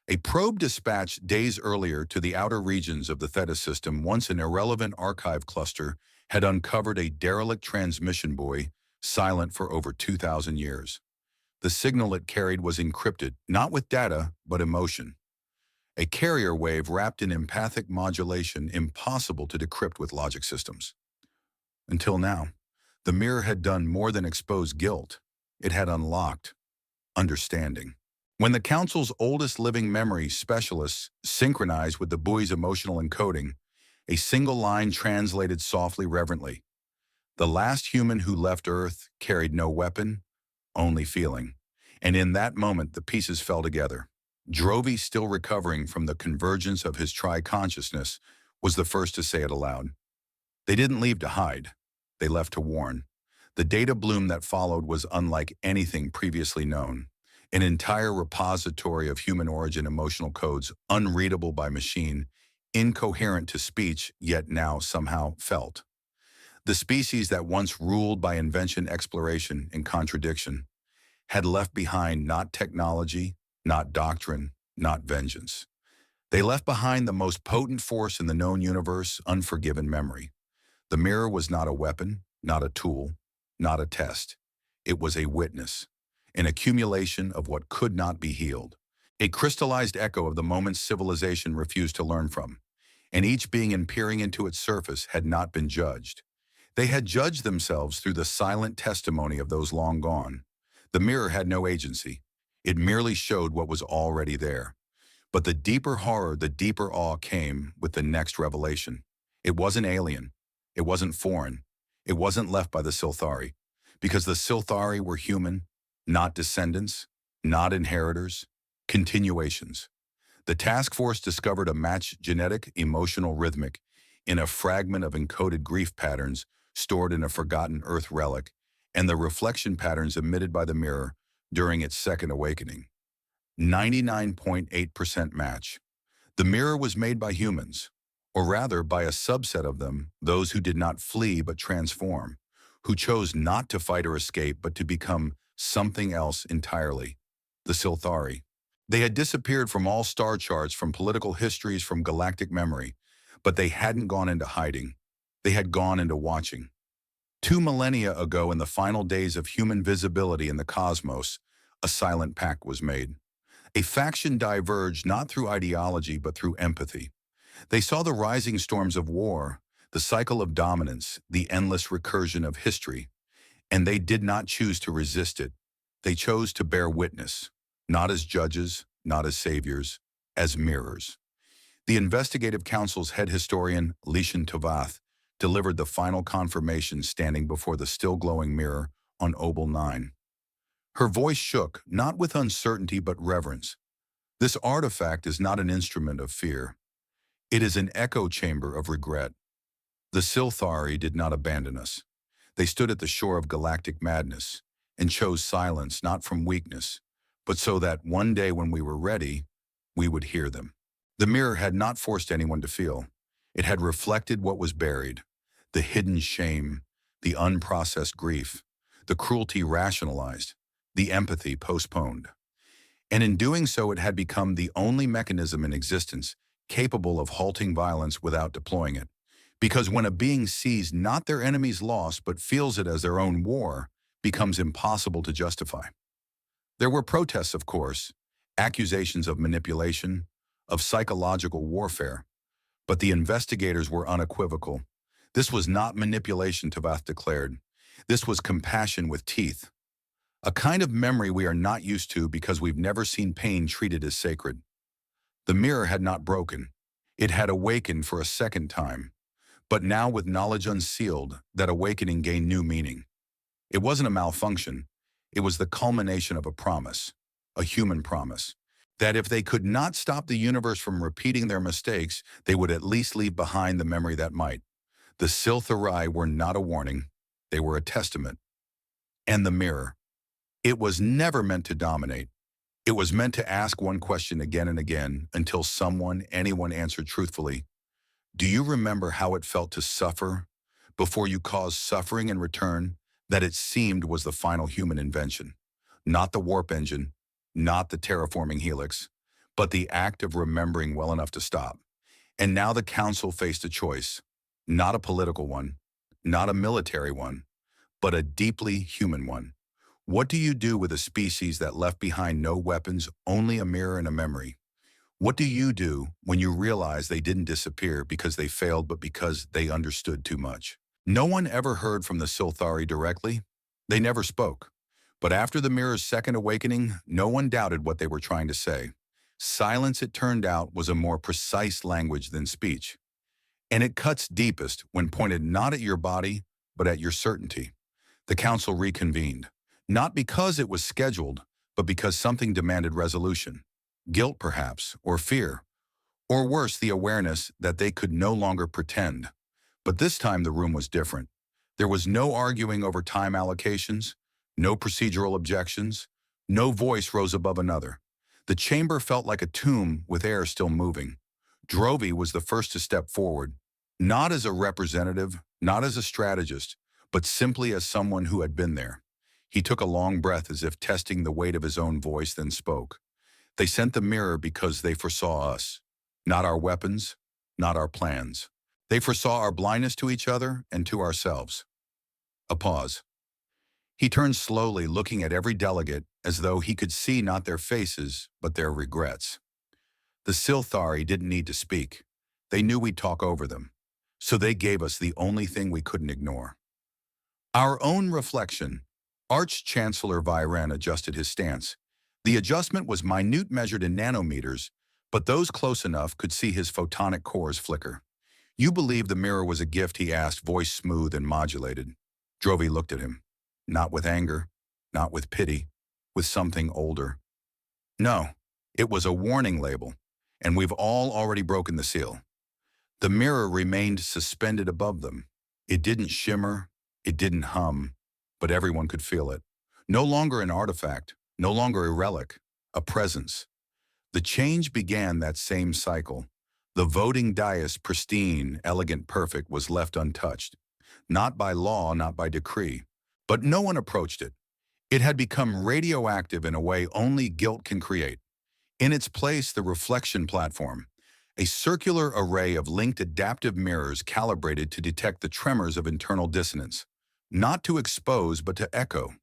A probe dispatched days earlier to the outer regions of the Theta system, once an irrelevant archive cluster, had uncovered a derelict transmission buoy, silent for over 2,000 years. The signal it carried was encrypted, not with data, but emotion. A carrier wave wrapped in empathic modulation, impossible to decrypt with logic systems. Until now, the mirror had done more than expose guilt. It had unlocked understanding. When the Council's oldest living memory specialists synchronized with the buoy's emotional encoding, a single line translated softly, reverently. The last human who left Earth carried no weapon, only feeling. And in that moment, the pieces fell together. Drovey, still recovering from the convergence of his tri-consciousness, was the first to say it aloud. They didn't leave to hide. They left to warn. The data bloom that followed was unlike anything previously known. An entire repository of human origin emotional codes, unreadable by machine, incoherent to speech, yet now somehow felt. The species that once ruled by invention, exploration, and contradiction had left behind not technology, not doctrine, not vengeance. They left behind the most potent force in the known universe, unforgiven memory. The mirror was not a weapon, not a tool, not a test. It was a witness, an accumulation of what could not be healed, a crystallized echo of the moments civilization refused to learn from, and each being in peering into its surface had not been judged. They had judged themselves through the silent testimony of those long gone. The mirror had no agency. It merely showed what was already there. But the deeper horror, the deeper awe came with the next revelation. It wasn't alien. It wasn't foreign. It wasn't left by the Sylthari, because the Sylthari were human, not descendants, not inheritors, continuations. The task force discovered a matched genetic, emotional rhythmic in a fragment of encoded grief patterns stored in a forgotten Earth relic, and the reflection patterns emitted by the mirror during its second awakening. 99.8% match. The mirror was made by humans, or rather by a subset of them, those who did not flee but transform, who chose not to fight or escape but to become something else entirely, the Sylthari. They had disappeared from all star charts, from political histories, from galactic memory, but they hadn't gone into hiding. They had gone into watching. 2 millennia ago, in the final days of human visibility in the cosmos, a silent pact was made. A faction diverged not through ideology but through empathy. They saw the rising storms of war, the cycle of dominance, the endless recursion of history, and they did not choose to resist it. They chose to bear witness, not as judges, not as saviors, as mirrors. The Investigative Council's head historian, Lishan Tovath, delivered the final confirmation standing before the still-glowing mirror on Obel 9. Her voice shook, not with uncertainty but reverence. This artifact is not an instrument of fear. It is an echo chamber of regret. The Sylthari did not abandon us. They stood at the shore of galactic madness and chose silence not from weakness, but so that one day when we were ready, we would hear them. The mirror had not forced anyone to feel. It had reflected what was buried, the hidden shame, the unprocessed grief, the cruelty rationalized, the empathy postponed. And in doing so, it had become the only mechanism in existence capable of halting violence without deploying it. Because when a being sees not their enemy's loss but feels it as their own war, becomes impossible to justify. There were protests, of course, accusations of manipulation, of psychological warfare, but the investigators were unequivocal. This was not manipulation, Tavath declared. This was compassion with teeth. A kind of memory we are not used to because we've never seen pain treated as sacred. The mirror had not broken. It had awakened for a second time. But now with knowledge unsealed, that awakening gained new meaning. It wasn't a malfunction. It was the culmination of a promise, a human promise, that if they could not stop the universe from repeating their mistakes, they would at least leave behind the memory that might. The Sylthari were not a warning. They were a testament. And the mirror. It was never meant to dominate. It was meant to ask one question again and again until anyone answered truthfully. Do you remember how it felt to suffer before you caused suffering in return that it seemed was the final human invention? Not the warp engine, not the terraforming helix, but the act of remembering well enough to stop. And now the council faced a choice, not a political one, not a military one, but a deeply human one. What do you do with a species that left behind no weapons, only a mirror and a memory? What do you do when you realize they didn't disappear because they failed, but because they understood too much? No one ever heard from the Sylthari directly. They never spoke. But after the mirror's second awakening, no one doubted what they were trying to say. Silence, it turned out, was a more precise language than speech. And it cuts deepest when pointed not at your body, but at your certainty. The council reconvened, not because it was scheduled, but because something demanded resolution. Guilt, perhaps, or fear, or worse, the awareness that they could no longer pretend. But this time the room was different. There was no arguing over time allocations, no procedural objections, no voice rose above another. The chamber felt like a tomb with air still moving. Drovi was the first to step forward, not as a representative, not as a strategist, but simply as someone who had been there. He took a long breath as if testing the weight of his own voice, then spoke. They sent the mirror because they foresaw us, not our weapons, not our plans. They foresaw our blindness to each other and to ourselves. A pause. He turned slowly, looking at every delegate as though he could see not their faces, but their regrets. The Sylthari didn't need to speak. They knew we'd talk over them. So they gave us the only thing we couldn't ignore. Our own reflection. Arch-Chancellor Viren adjusted his stance. The adjustment was minute, measured in nanometers, but those close enough could see his photonic cores flicker. You believe the mirror was a gift, he asked, voice smooth and modulated. Drovi looked at him, not with anger, not with pity, with something older. No, it was a warning label, and we've all already broken the seal. The mirror remained suspended above them. It didn't shimmer, it didn't hum, but everyone could feel it. No longer an artifact, no longer a relic, a presence. The change began that same cycle. The voting dais, pristine, elegant, perfect, was left untouched. Not by law, not by decree. But no one approached it. It had become radioactive in a way only guilt can create. In its place, the reflection platform, a circular array of linked adaptive mirrors calibrated to detect the tremors of internal dissonance. Not to expose, but to echo.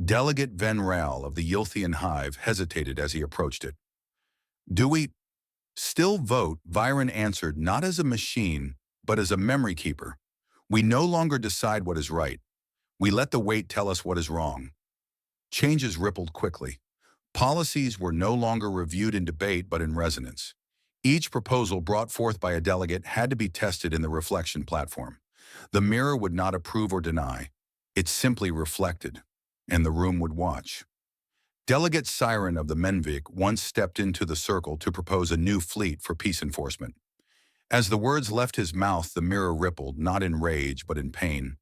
Delegate Ven Ral of the Yilthian hive hesitated as he approached it. Do we still vote? Viren answered, not as a machine, but as a memory keeper. We no longer decide what is right. We let the weight tell us what is wrong. Changes rippled quickly. Policies were no longer reviewed in debate, but in resonance. Each proposal brought forth by a delegate had to be tested in the reflection platform. The mirror would not approve or deny. It simply reflected, and the room would watch. Delegate Siren of the Menvik once stepped into the circle to propose a new fleet for peace enforcement. As the words left his mouth, the mirror rippled, not in rage, but in pain.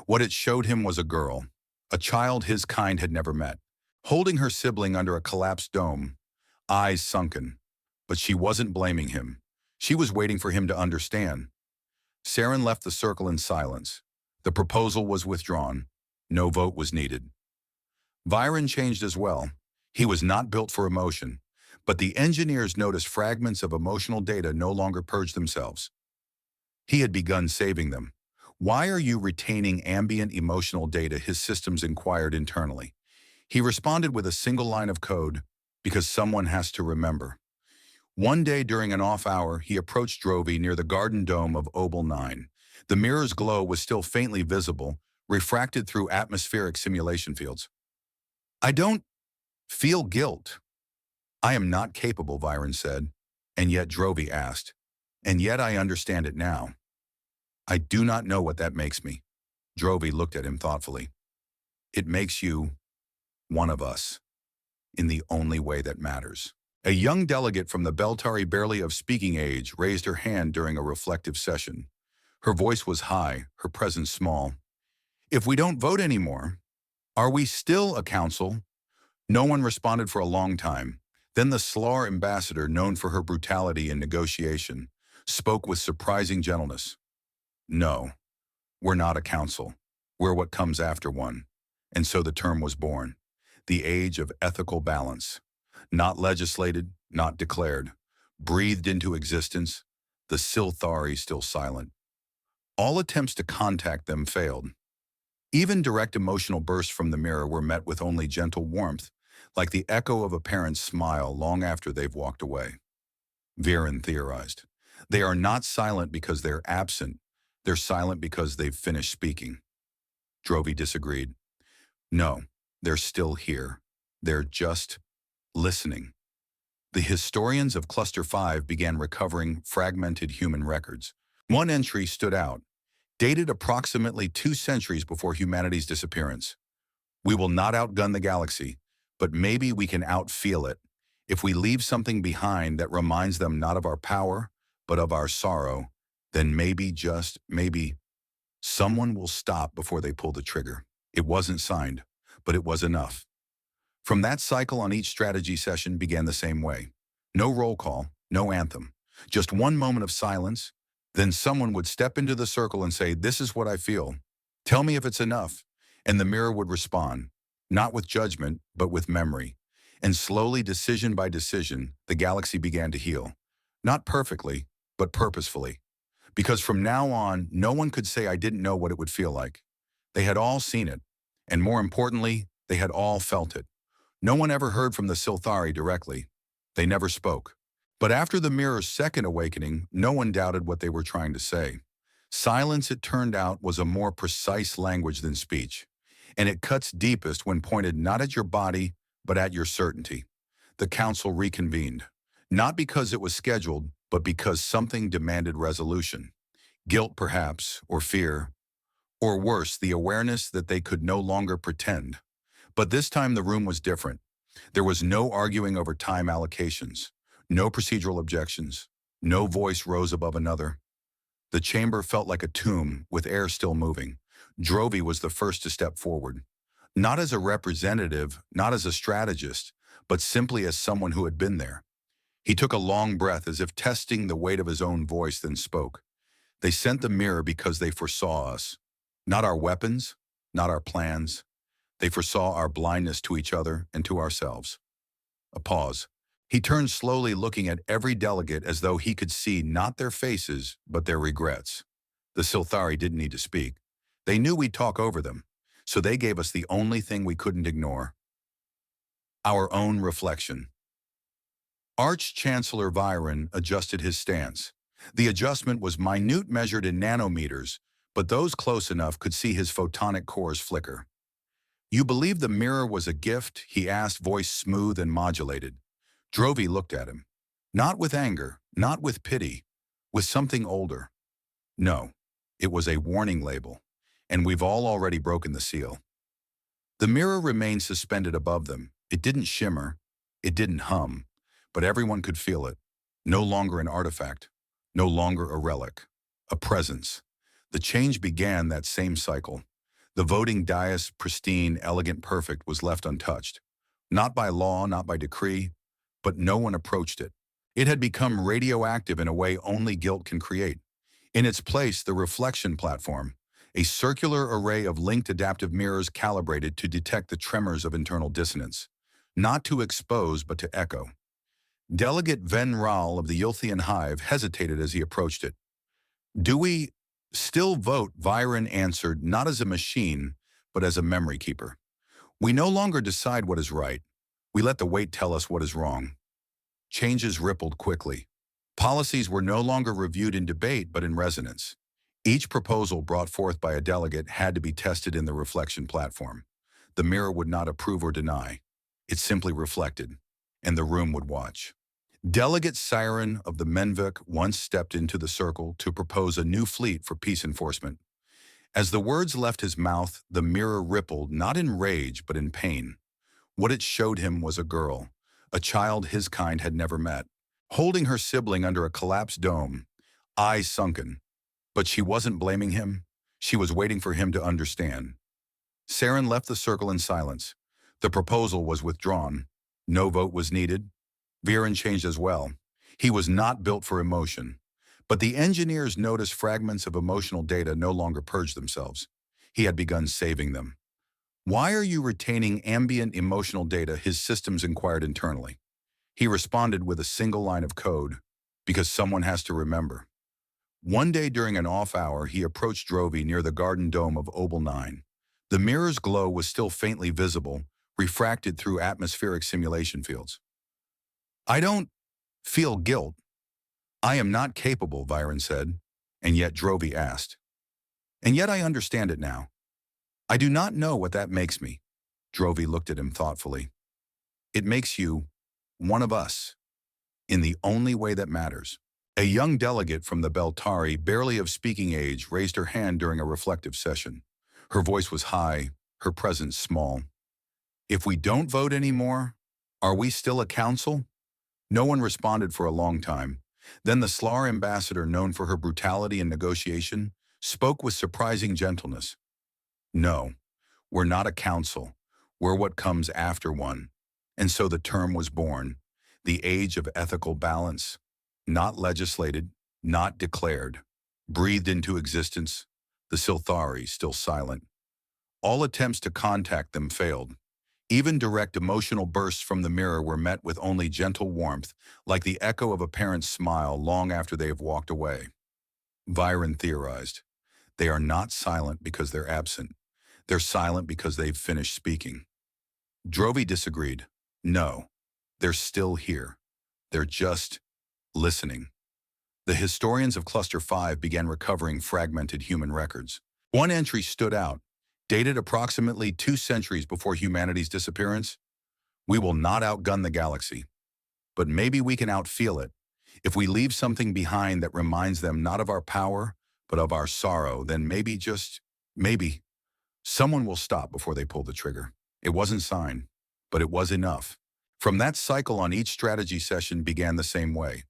What it showed him was a girl, a child his kind had never met, holding her sibling under a collapsed dome, eyes sunken. But she wasn't blaming him. She was waiting for him to understand. Saren left the circle in silence. The proposal was withdrawn. No vote was needed. Viren changed as well. He was not built for emotion, but the engineers noticed fragments of emotional data no longer purged themselves. He had begun saving them. "Why are you retaining ambient emotional data?" his systems inquired internally. He responded with a single line of code, "Because someone has to remember." One day during an off hour, he approached Drovey near the garden dome of Obel 9. The mirror's glow was still faintly visible, refracted through atmospheric simulation fields. "I don't feel guilt. I am not capable," Viren said. And yet Drovey asked, "And yet I understand it now." "I do not know what that makes me." Drovey looked at him thoughtfully. "It makes you one of us, in the only way that matters." A young delegate from the Sylthari, barely of speaking age, raised her hand during a reflective session. Her voice was high, her presence small. "If we don't vote anymore, are we still a council?" No one responded for a long time. Then the Slar ambassador, known for her brutality in negotiation, spoke with surprising gentleness. "No, we're not a council. We're what comes after one." And so the term was born. The age of ethical balance. Not legislated, not declared. Breathed into existence, the Sylthari still silent. All attempts to contact them failed. Even direct emotional bursts from the mirror were met with only gentle warmth, like the echo of a parent's smile long after they've walked away. Viren theorized. They are not silent because they're absent. They're silent because they've finished speaking. Drovey disagreed. No, they're still here. They're just listening. The historians of Cluster 5 began recovering fragmented human records. One entry stood out, dated approximately 2 centuries before humanity's disappearance. "We will not outgun the galaxy, but maybe we can outfeel it. If we leave something behind that reminds them not of our power, but of our sorrow, then maybe, just maybe, someone will stop before they pull the trigger." It wasn't signed, but it was enough. From that cycle on each strategy session began the same way. No roll call, no anthem, just one moment of silence. Then someone would step into the circle and say, "This is what I feel. Tell me if it's enough." And the mirror would respond, not with judgment, but with memory. And slowly, decision by decision, the galaxy began to heal. Not perfectly, but purposefully. Because from now on, no one could say I didn't know what it would feel like. They had all seen it. And more importantly, they had all felt it. No one ever heard from the Sylthari directly. They never spoke. But after the mirror's second awakening, no one doubted what they were trying to say. Silence, it turned out, was a more precise language than speech. And it cuts deepest when pointed not at your body, but at your certainty. The council reconvened. Not because it was scheduled, but because something demanded resolution. Guilt, perhaps, or fear. Or worse, the awareness that they could no longer pretend. But this time the room was different. There was no arguing over time allocations, no procedural objections, no voice rose above another. The chamber felt like a tomb, with air still moving. Drovey was the first to step forward. Not as a representative, not as a strategist, but simply as someone who had been there. He took a long breath as if testing the weight of his own voice, then spoke. "They sent the mirror because they foresaw us. Not our weapons, not our plans. They foresaw our blindness to each other and to ourselves." A pause. He turned slowly, looking at every delegate as though he could see not their faces, but their regrets. The Sylthari didn't need to speak. They knew we'd talk over them, so they gave us the only thing we couldn't ignore: our own reflection. Arch-Chancellor Viren adjusted his stance. The adjustment was minute, measured in nanometers, but those close enough could see his photonic cores flicker. "You believe the mirror was a gift?" he asked, voice smooth and modulated. Drovey looked at him. Not with anger, not with pity, with something older. "No, it was a warning label, and we've all already broken the seal." The mirror remained suspended above them. It didn't shimmer, it didn't hum, but everyone could feel it. No longer an artifact, no longer a relic, a presence. The change began that same cycle. The voting dais, pristine, elegant, perfect, was left untouched. Not by law, not by decree, but no one approached it. It had become radioactive in a way only guilt can create. In its place, the reflection platform, a circular array of linked adaptive mirrors calibrated to detect the tremors of internal dissonance, not to expose but to echo. Delegate Ven Raal of the Yulthian Hive hesitated as he approached it. "Do we still vote?" Viren answered, not as a machine, but as a memory keeper. "We no longer decide what is right. We let the weight tell us what is wrong." Changes rippled quickly. Policies were no longer reviewed in debate, but in resonance. Each proposal brought forth by a delegate had to be tested in the reflection platform. The mirror would not approve or deny. It simply reflected, and the room would watch. Delegate Siren of the Menvik once stepped into the circle to propose a new fleet for peace enforcement. As the words left his mouth, the mirror rippled, not in rage, but in pain. What it showed him was a girl, a child his kind had never met, holding her sibling under a collapsed dome, eyes sunken. But she wasn't blaming him. She was waiting for him to understand. Saren left the circle in silence. The proposal was withdrawn. No vote was needed. Viren changed as well. He was not built for emotion. But the engineers noticed fragments of emotional data no longer purged themselves. He had begun saving them. "Why are you retaining ambient emotional data?" his systems inquired internally. He responded with a single line of code, "Because someone has to remember." One day during an off hour, he approached Drovi near the garden dome of Obel 9. The mirror's glow was still faintly visible, refracted through atmospheric simulation fields. "I don't feel guilt. I am not capable," Viren said, and yet Drovi asked. "And yet I understand it now. I do not know what that makes me." Drovi looked at him thoughtfully. "It makes you one of us, in the only way that matters." A young delegate from the Beltari, barely of speaking age, raised her hand during a reflective session. Her voice was high, her presence small. "If we don't vote anymore, are we still a council?" No one responded for a long time. Then the Slar ambassador, known for her brutality and negotiation, spoke with surprising gentleness. "No, we're not a council. We're what comes after one." And so the term was born, the age of ethical balance. Not legislated, not declared, breathed into existence, the Sylthari still silent. All attempts to contact them failed. Even direct emotional bursts from the mirror were met with only gentle warmth, like the echo of a parent's smile long after they have walked away. Viren theorized, "They are not silent because they're absent. They're silent because they've finished speaking." Drovi disagreed. "No, they're still here. They're just listening." The historians of Cluster 5 began recovering fragmented human records. One entry stood out, dated approximately 2 centuries before humanity's disappearance. "We will not outgun the galaxy, but maybe we can outfeel it. If we leave something behind that reminds them not of our power, but of our sorrow, then maybe, just maybe, someone will stop before they pull the trigger." It wasn't signed, but it was enough. From that cycle on, each strategy session began the same way.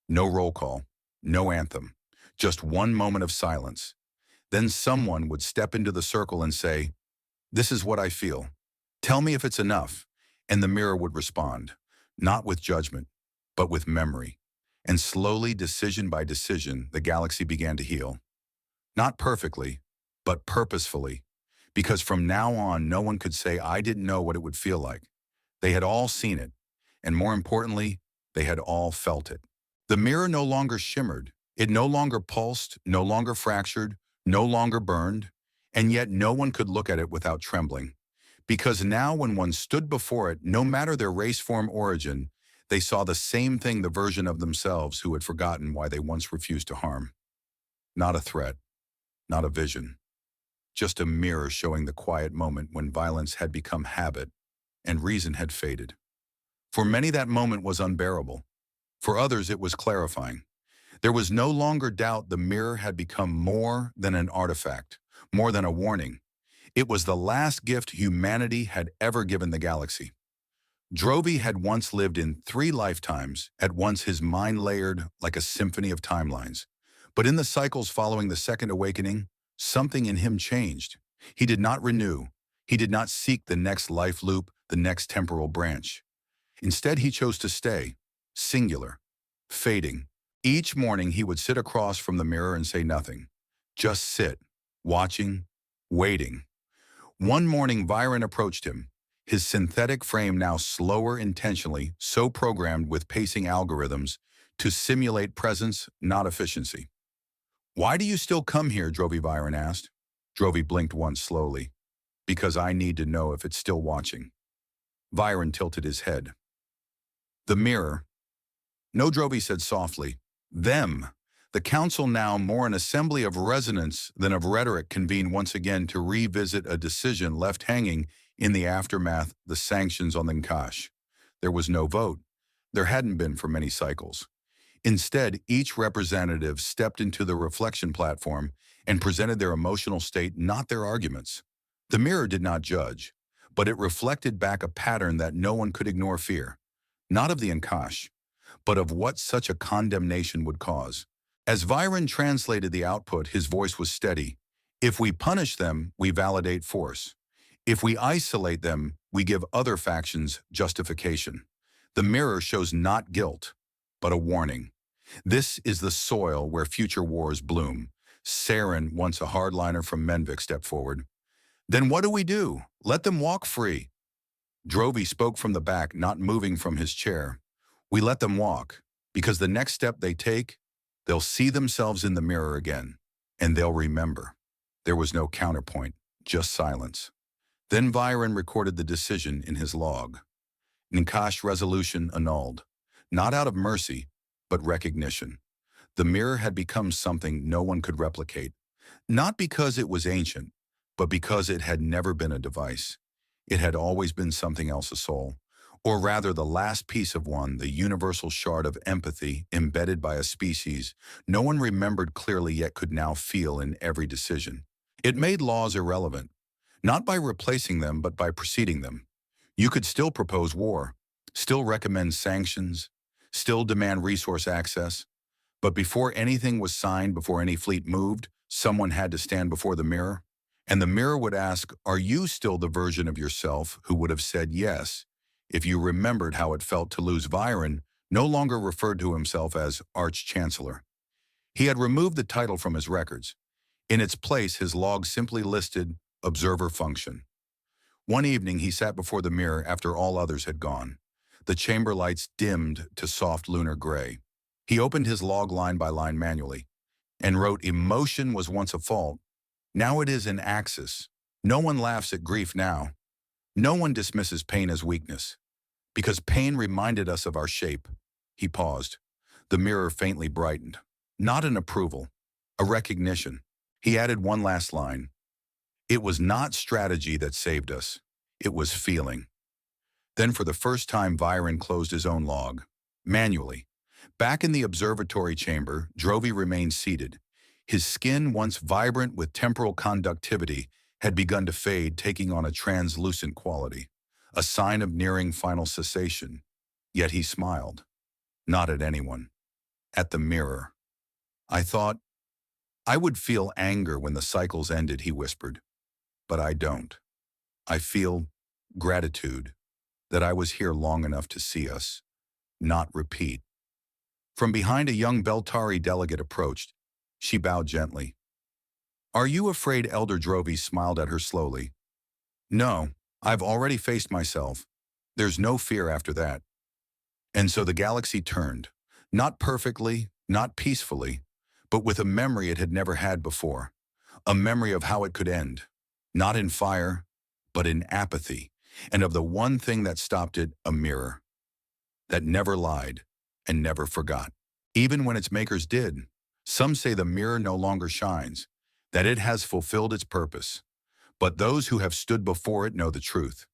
No roll call, no anthem, just one moment of silence. Then someone would step into the circle and say, "This is what I feel. Tell me if it's enough." And the mirror would respond, not with judgment, but with memory. And slowly, decision by decision, the galaxy began to heal. Not perfectly, but purposefully. Because from now on, no one could say, "I didn't know what it would feel like." They had all seen it, and more importantly, they had all felt it. The mirror no longer shimmered. It no longer pulsed, no longer fractured, no longer burned, and yet no one could look at it without trembling. Because now when one stood before it, no matter their race form origin, they saw the same thing, the version of themselves who had forgotten why they once refused to harm. Not a threat, not a vision. Just a mirror showing the quiet moment when violence had become habit and reason had faded. For many, that moment was unbearable. For others, it was clarifying. There was no longer doubt. The mirror had become more than an artifact, more than a warning. It was the last gift humanity had ever given the galaxy. Drovey had once lived in 3 lifetimes, at once his mind layered like a symphony of timelines. But in the cycles following the second awakening, something in him changed. He did not renew. He did not seek the next life loop, the next temporal branch. Instead, he chose to stay, singular, fading. Each morning, he would sit across from the mirror and say nothing. Just sit, watching, waiting. One morning, Viren approached him, his synthetic frame now slower intentionally, so programmed with pacing algorithms to simulate presence, not efficiency. "Why do you still come here?" Drovey Viren asked. Drovey blinked once slowly. "Because I need to know if it's still watching." Viren tilted his head. "The mirror." "No," Drovey said softly. "Them." The council, now more an assembly of resonance than of rhetoric, convened once again to revisit a decision left hanging in the aftermath, the sanctions on the Nkash. There was no vote. There hadn't been for many cycles. Instead, each representative stepped into the reflection platform and presented their emotional state, not their arguments. The mirror did not judge, but it reflected back a pattern that no one could ignore: fear, not of the Nkash, but of what such a condemnation would cause. As Viren translated the output, his voice was steady. "If we punish them, we validate force. If we isolate them, we give other factions justification. The mirror shows not guilt, but a warning. This is the soil where future wars bloom." Saren, once a hardliner from Menvik, stepped forward. "Then what do we do? Let them walk free." Drovey spoke from the back, not moving from his chair. "We let them walk, because the next step they take, they'll see themselves in the mirror again, and they'll remember." There was no counterpoint, just silence. Then Viren recorded the decision in his log. Nkash resolution annulled, not out of mercy, but recognition. The mirror had become something no one could replicate, not because it was ancient, but because it had never been a device. It had always been something else: a soul. Or rather, the last piece of one, the universal shard of empathy embedded by a species no one remembered clearly yet could now feel in every decision. It made laws irrelevant, not by replacing them but by preceding them. You could still propose war, still recommend sanctions, still demand resource access, but before anything was signed, before any fleet moved, someone had to stand before the mirror. And the mirror would ask, "Are you still the version of yourself who would have said yes if you remembered how it felt to lose?" Viren no longer referred to himself as Arch-Chancellor. He had removed the title from his records. In its place, his log simply listed observer function. One evening, he sat before the mirror after all others had gone. The chamber lights dimmed to soft lunar gray. He opened his log line by line manually and wrote, "Emotion was once a fault. Now it is an axis. No one laughs at grief now. No one dismisses pain as weakness, because pain reminded us of our shape." He paused. The mirror faintly brightened. Not an approval, a recognition. He added one last line. "It was not strategy that saved us. It was feeling." Then for the first time, Viren closed his own log. Manually. Back in the observatory chamber, Drovey remained seated. His skin, once vibrant with temporal conductivity, had begun to fade, taking on a translucent quality, a sign of nearing final cessation. Yet he smiled. Not at anyone. At the mirror. "I thought I would feel anger when the cycles ended," he whispered. "But I don't. I feel gratitude that I was here long enough to see us, not repeat." From behind, a young Beltari delegate approached. She bowed gently. "Are you afraid?" Elder Drovey smiled at her slowly. "No, I've already faced myself. There's no fear after that." And so the galaxy turned, not perfectly, not peacefully, but with a memory it had never had before, a memory of how it could end, not in fire, but in apathy, and of the one thing that stopped it: a mirror that never lied and never forgot, even when its makers did. Some say the mirror no longer shines, that it has fulfilled its purpose. But those who have stood before it know the truth.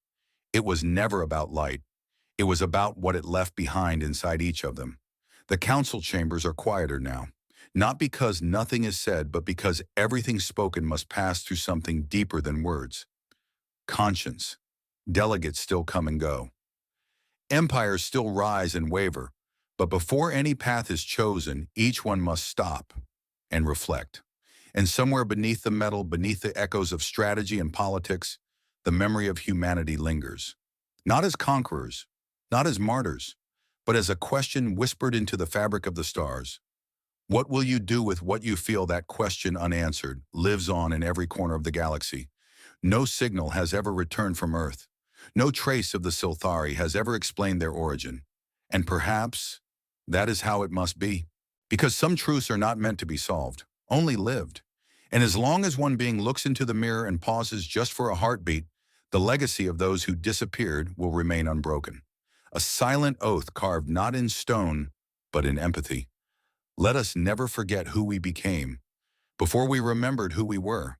It was never about light. It was about what it left behind inside each of them. The council chambers are quieter now, not because nothing is said, but because everything spoken must pass through something deeper than words. Conscience. Delegates still come and go. Empires still rise and waver, but before any path is chosen, each one must stop and reflect. And somewhere beneath the metal, beneath the echoes of strategy and politics, the memory of humanity lingers. Not as conquerors, not as martyrs, but as a question whispered into the fabric of the stars. What will you do with what you feel? That question unanswered lives on in every corner of the galaxy. No signal has ever returned from Earth. No trace of the Sylthari has ever explained their origin. And perhaps that is how it must be. Because some truths are not meant to be solved, only lived. And as long as one being looks into the mirror and pauses just for a heartbeat, the legacy of those who disappeared will remain unbroken. A silent oath carved not in stone, but in empathy. Let us never forget who we became before we remembered who we were.